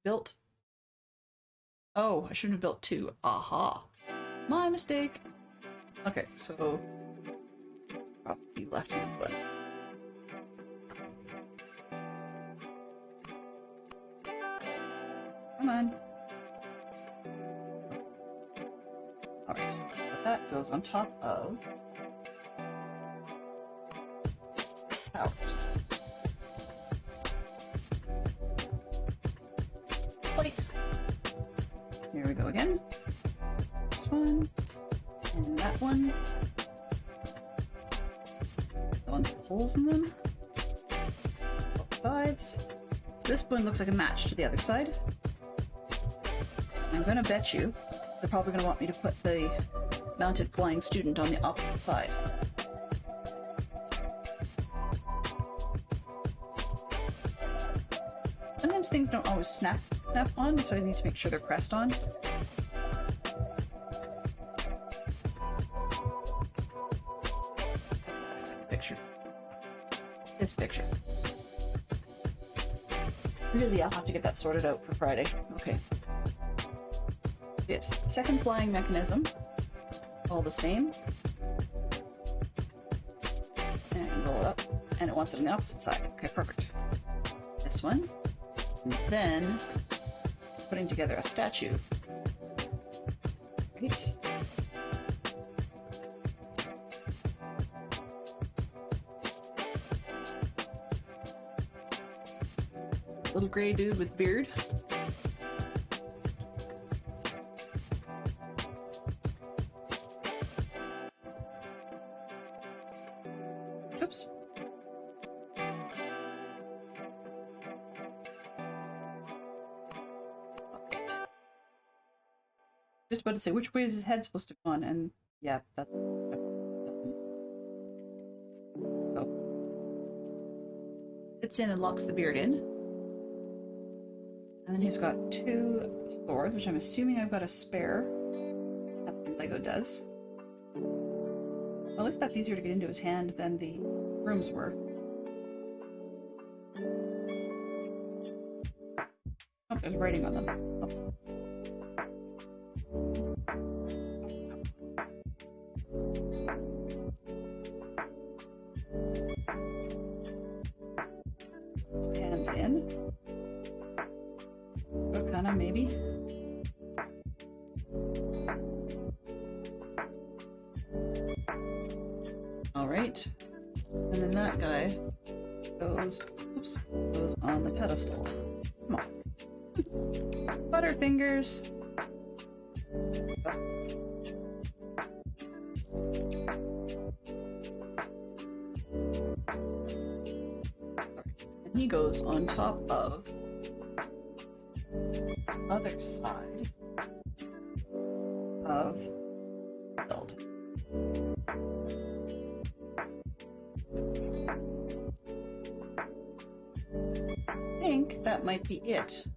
Speaker 1: built. Oh, I shouldn't have built two. Aha. My mistake. Okay, so probably left hand foot. Come on. Alright, but that goes on top of towers. Plate. Here we go again. This one. And that one. The ones with holes in them. sides. This one looks like a match to the other side. I'm gonna bet you they're probably gonna want me to put the mounted flying student on the opposite side. Sometimes things don't always snap on, so I need to make sure they're pressed on. Picture. This picture. Really, I'll have to get that sorted out for Friday. Okay. Yes, second flying mechanism. All the same. And roll it up. And it wants it on the opposite side. Okay, perfect. This one. And then putting together a statue. Right. Little gray dude with beard. Oops. Just about to say, which way is his head supposed to go on? And yeah, that's... Oh. Sits in and locks the beard in. And then he's got 2 swords, which I'm assuming I've got a spare. That Lego does. Well, at least that's easier to get into his hand than the brooms were. Oh, there's writing on them. Oh. Stands in. Kinda, maybe. Alright. And then that guy goes on the pedestal. Come on. Butterfingers! And he goes on top of other side of build. I think that might be it.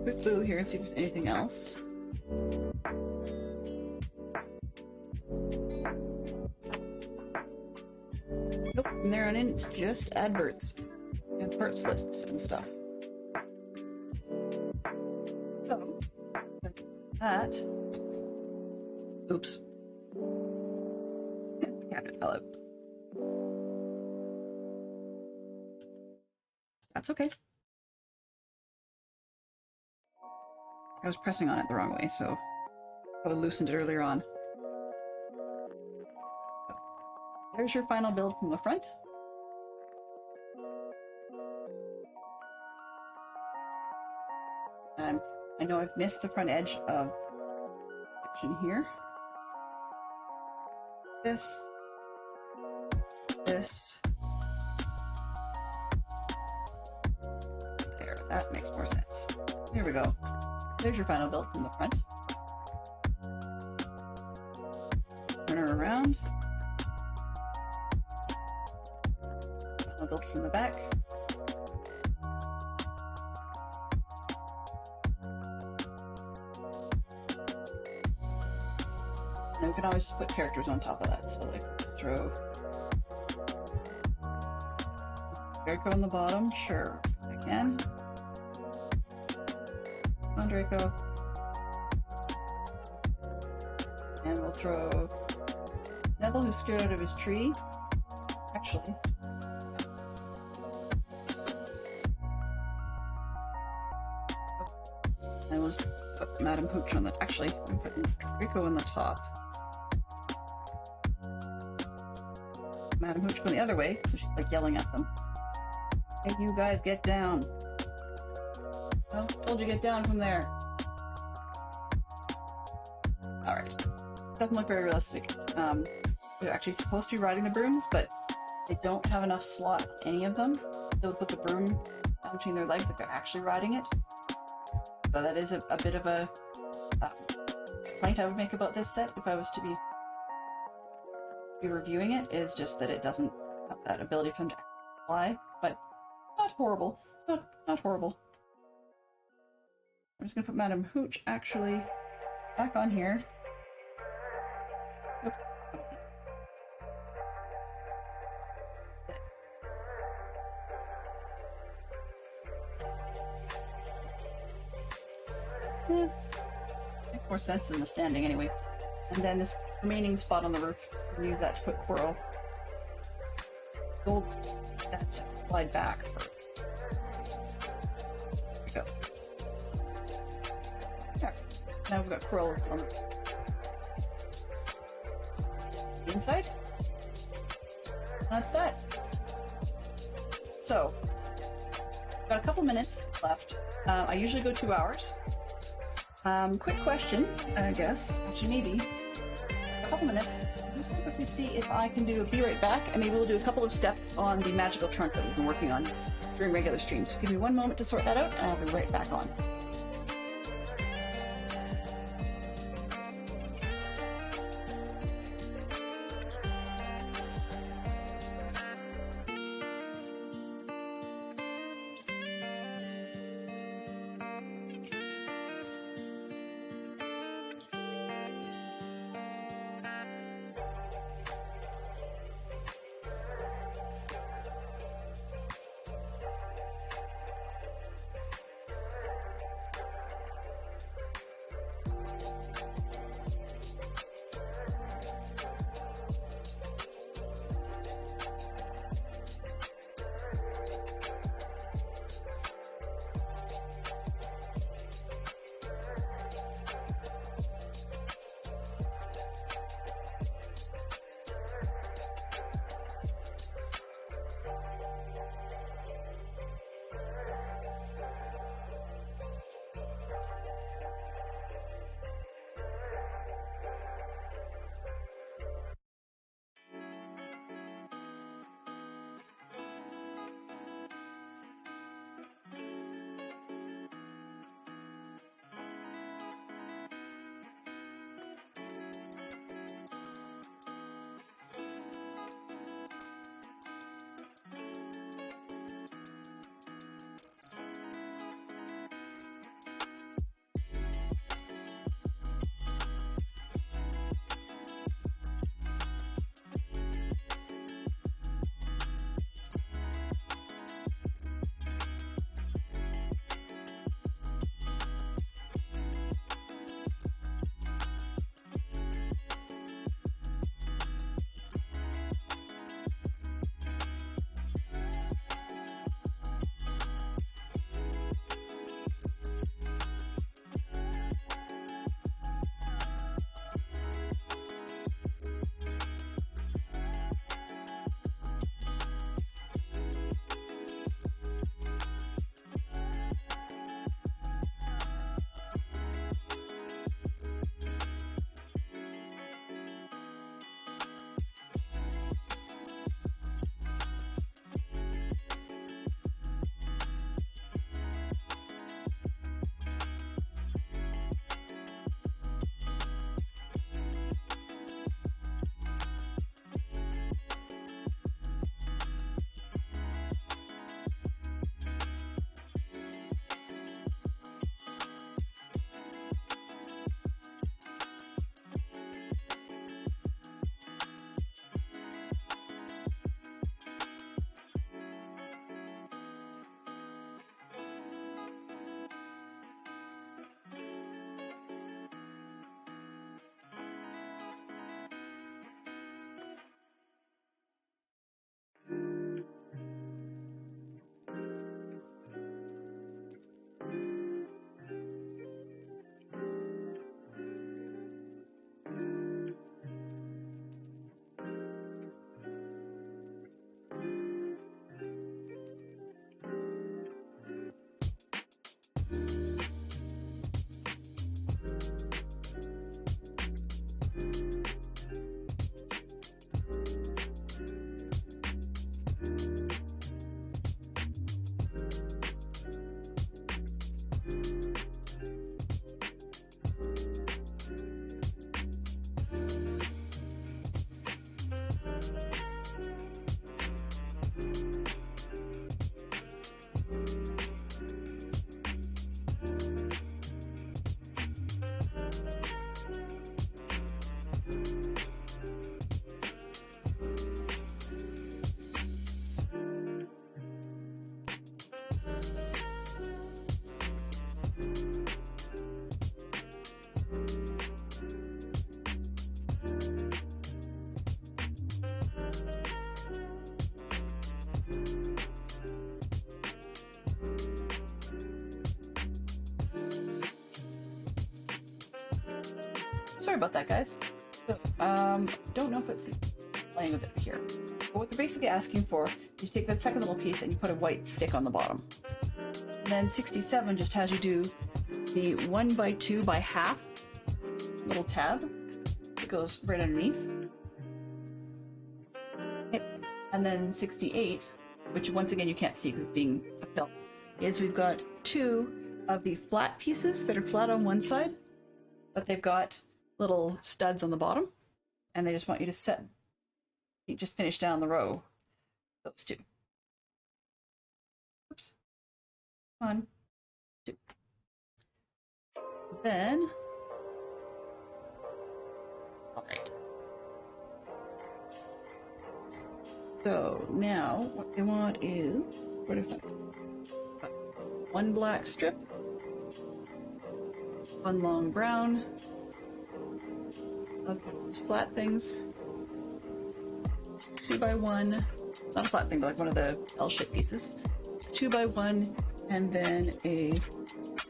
Speaker 1: Quick boo here and see if there's anything else. Nope, from there on in it's just adverts and parts lists and stuff. That. Oops. The cabinet fell out. That's okay. I was pressing on it the wrong way, so I would loosened it earlier on. There's your final build from the front. I know I've missed the front edge of section here. This. There, that makes more sense. Here we go. There's your final build from the front. Turn her around. Final build from the back. And we can always just put characters on top of that, so like just throw Draco on the bottom, sure, I can. On Draco. And we'll throw Neville, who's scared out of his tree. Actually. And we'll just put Madame Hooch on the... Actually, I'm putting Draco on the top. Madame Hooch going the other way, so she's like yelling at them. Hey, you guys, get down. Well, told you get down from there. Alright. Doesn't look very realistic. They're actually supposed to be riding the brooms, but they don't have enough slot, any of them. they'll put the broom between their legs like they're actually riding it. So that is a bit of a complaint I would make about this set if I was to be reviewing it, is just that it doesn't have that ability for them to fly, but not horrible. It's not horrible. I'm just gonna put Madame Hooch actually back on here. Oops. Makes more sense than the standing anyway. And then this remaining spot on the roof, we'll use that to put Coral. We'll that to slide back. There we go. There. Now we've got Coral on the inside. That's that. So, got a couple minutes left. I usually go 2 hours. Quick question, I guess. Actually, maybe a couple minutes. I'm just going to quickly see if I can do a be right back, and maybe we'll do a couple of steps on the magical trunk that we've been working on during regular streams. Give me 1 moment to sort that out, and I'll be right back on. sorry about that, guys. So, don't know if it's playing with it here. But what they're basically asking for is you take that second little piece and you put a white stick on the bottom. And then 67 just has you do the 1 by 2 by half little tab. It goes right underneath. Okay. And then 68, which once again you can't see because it's being upheld, is we've got 2 of the flat pieces that are flat on one side, but they've got little studs on the bottom, and they just want you to just finish down the row, those 2. Oops. 1, 2. Then, all right. So now what they want is 1 black strip, 1 long brown, of those flat things, 2 by 1, not a flat thing, but like one of the L-shaped pieces, 2 by 1, and then a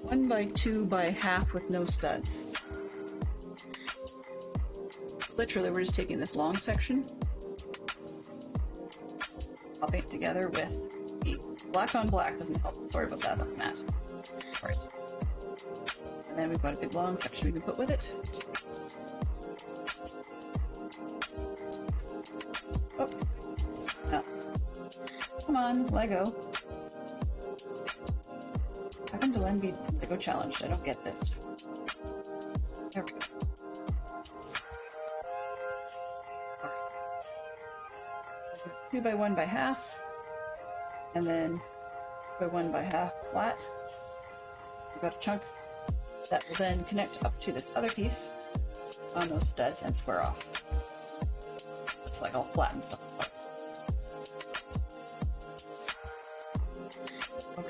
Speaker 1: 1 by 2 by half with no studs. Literally, we're just taking this long section, popping it together with the black on black. Doesn't help. Sorry about that, that's matte. All right. And then we've got a big long section we can put with it. Oh, no. Come on, Lego. How come Delenn be Lego challenged? I don't get this. There we go. Alright. 2 by 1 by half, and then 2 by 1 by half flat. We've got a chunk that will then connect up to this other piece on those studs and square off. It's like all flat and stuff. Okay.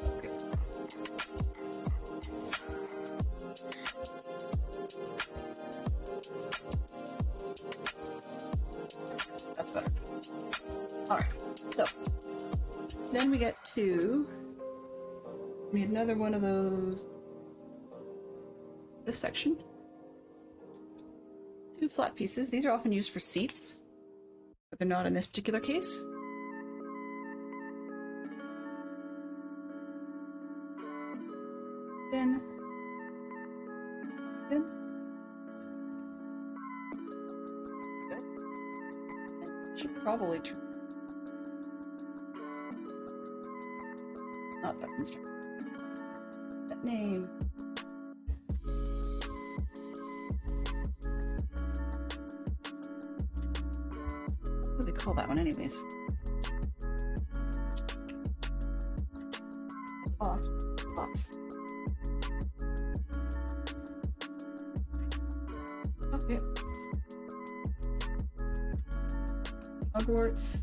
Speaker 1: Okay. That's better. Alright, so then we get to need another one of those. This section. 2 flat pieces. These are often used for seats, but they're not in this particular case. Then. Go. And should probably turn. Not that instrument. That name. What do they call that one anyways? Box. Okay. Hogwarts.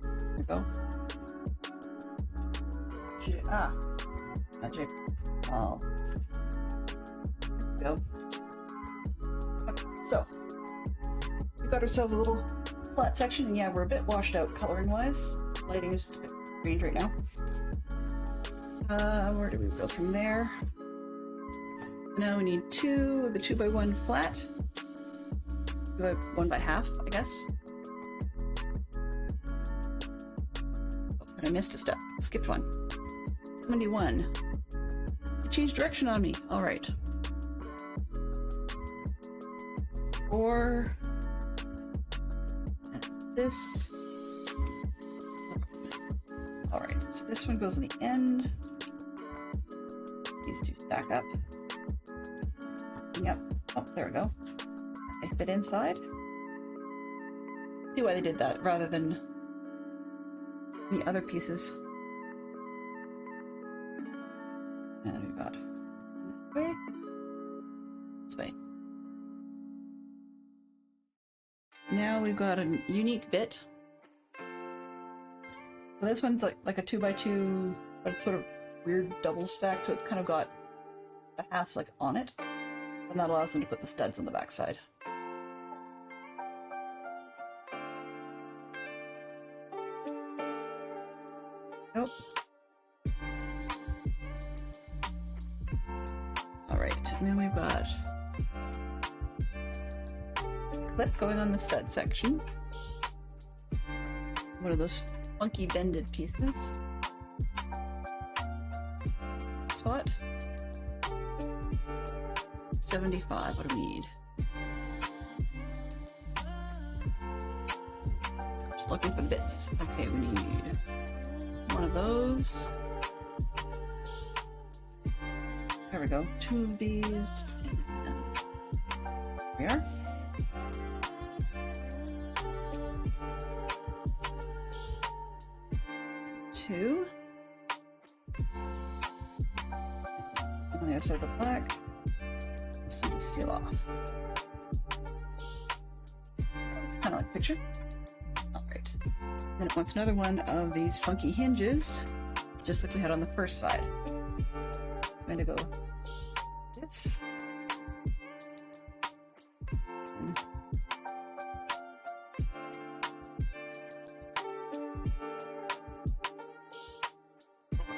Speaker 1: There we go. Magic. Oh. There we go. Okay, so we've got ourselves a little flat section, and yeah, we're a bit washed out coloring wise. Lighting is just a bit strange right now. Where do we go from there? Now we need 2 of the 2 by 1 flat. 2 by 1 by half, I guess. Oh, and I missed a step. Skipped one. 71. It changed direction on me. All right. 4. And this. All right. So this one goes on the end. These 2 stack up. Yep. Oh, there we go. They fit inside. See why they did that rather than the other pieces. And we've got this way. This way. Now we've got a unique bit. So this one's like a 2 by 2, but it's sort of weird double stacked, so it's kind of got a half like on it. And that allows them to put the studs on the back side. Oh. Alright, and then we've got clip going on the stud section. One of those funky bended pieces. Spot. 75, what do we need? Just looking for bits. Okay, we need one of those. There we go. 2 of these. There we are. Two. On the other side of the black. Just need to seal off. It's kind of like a picture. Alright. Then it wants another one of these funky hinges, just like we had on the first side. I'm going to go this. And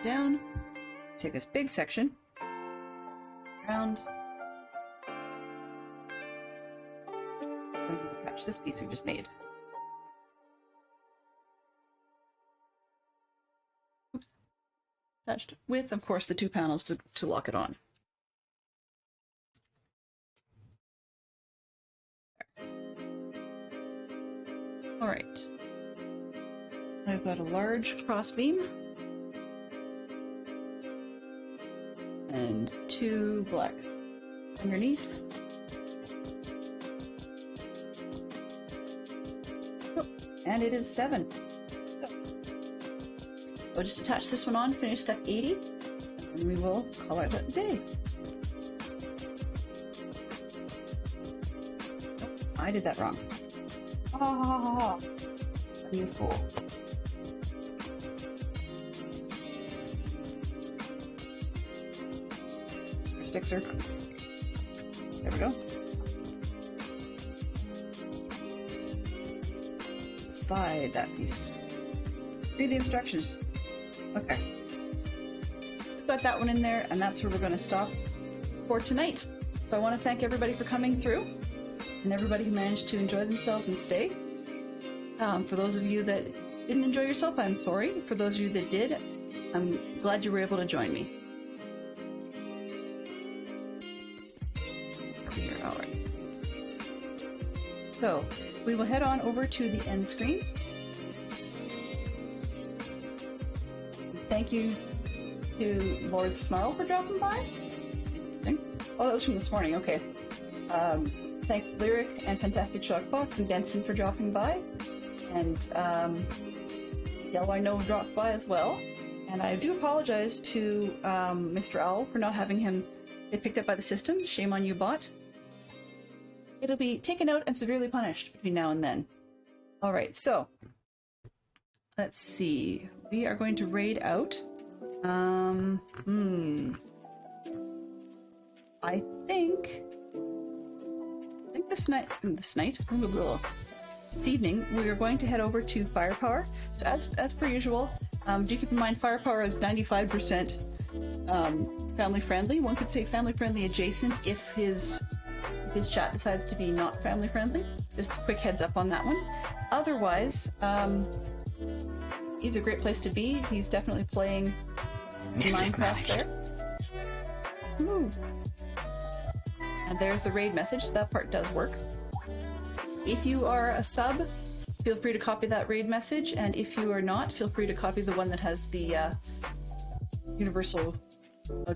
Speaker 1: down. Take this big section. Around. And attach this piece we just made. Oops. Attached with, of course, the 2 panels to lock it on. All right. I've got a large crossbeam and 2 black underneath. Oh, and it is 7. We'll just attach this one on, finish step 80, and we will call it a day. Oh, I did that wrong. Ah, you fool. Your sticks are... There we go. Slide that piece. Read the instructions. Okay. We've got that one in there, and that's where we're going to stop for tonight. So I want to thank everybody for coming through, and everybody who managed to enjoy themselves and stay. For those of you that didn't enjoy yourself, I'm sorry. For those of you that did, I'm glad you were able to join me. Over here, all right. So we will head on over to the end screen. Thank you to Lord Snarl for dropping by. Oh, that was from this morning, okay. Thanks Lyric and Fantastic Shock Box and Benson for dropping by. And Yellow I Know dropped by as well. And I do apologize to Mr. Owl for not having him get picked up by the system. Shame on you, bot. It'll be taken out and severely punished between now and then. Alright, so let's see. We are going to raid out. I think this evening we are going to head over to Firepower. So as per usual, do keep in mind Firepower is 95% family friendly. One could say family friendly adjacent if his chat decides to be not family friendly. Just a quick heads up on that one. Otherwise, he's a great place to be. He's definitely playing Minecraft there. Ooh. And there's the raid message, so that part does work. If you are a sub, feel free to copy that raid message, and if you are not, feel free to copy the one that has the universal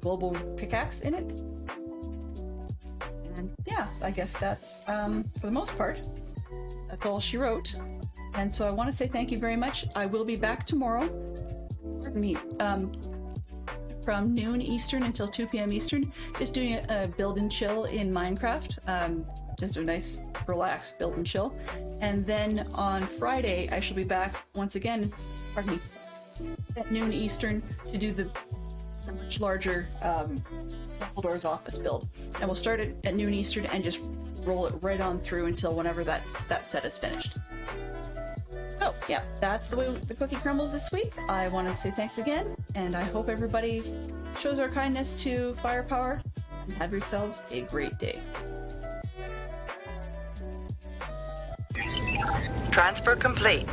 Speaker 1: global pickaxe in it. And yeah, I guess that's, for the most part, that's all she wrote. And so I want to say thank you very much. I will be back tomorrow, pardon me, from noon Eastern until 2 p.m. Eastern, just doing a build and chill in Minecraft. Just a nice, relaxed build and chill. And then on Friday, I shall be back once again, pardon me, at noon Eastern to do the much larger Dumbledore's office build. And we'll start it at noon Eastern and just roll it right on through until whenever that set is finished. So, So, yeah, that's the way the cookie crumbles this week. I want to say thanks again, and I hope everybody shows our kindness to Firepower, and have yourselves a great day.
Speaker 2: Transfer complete.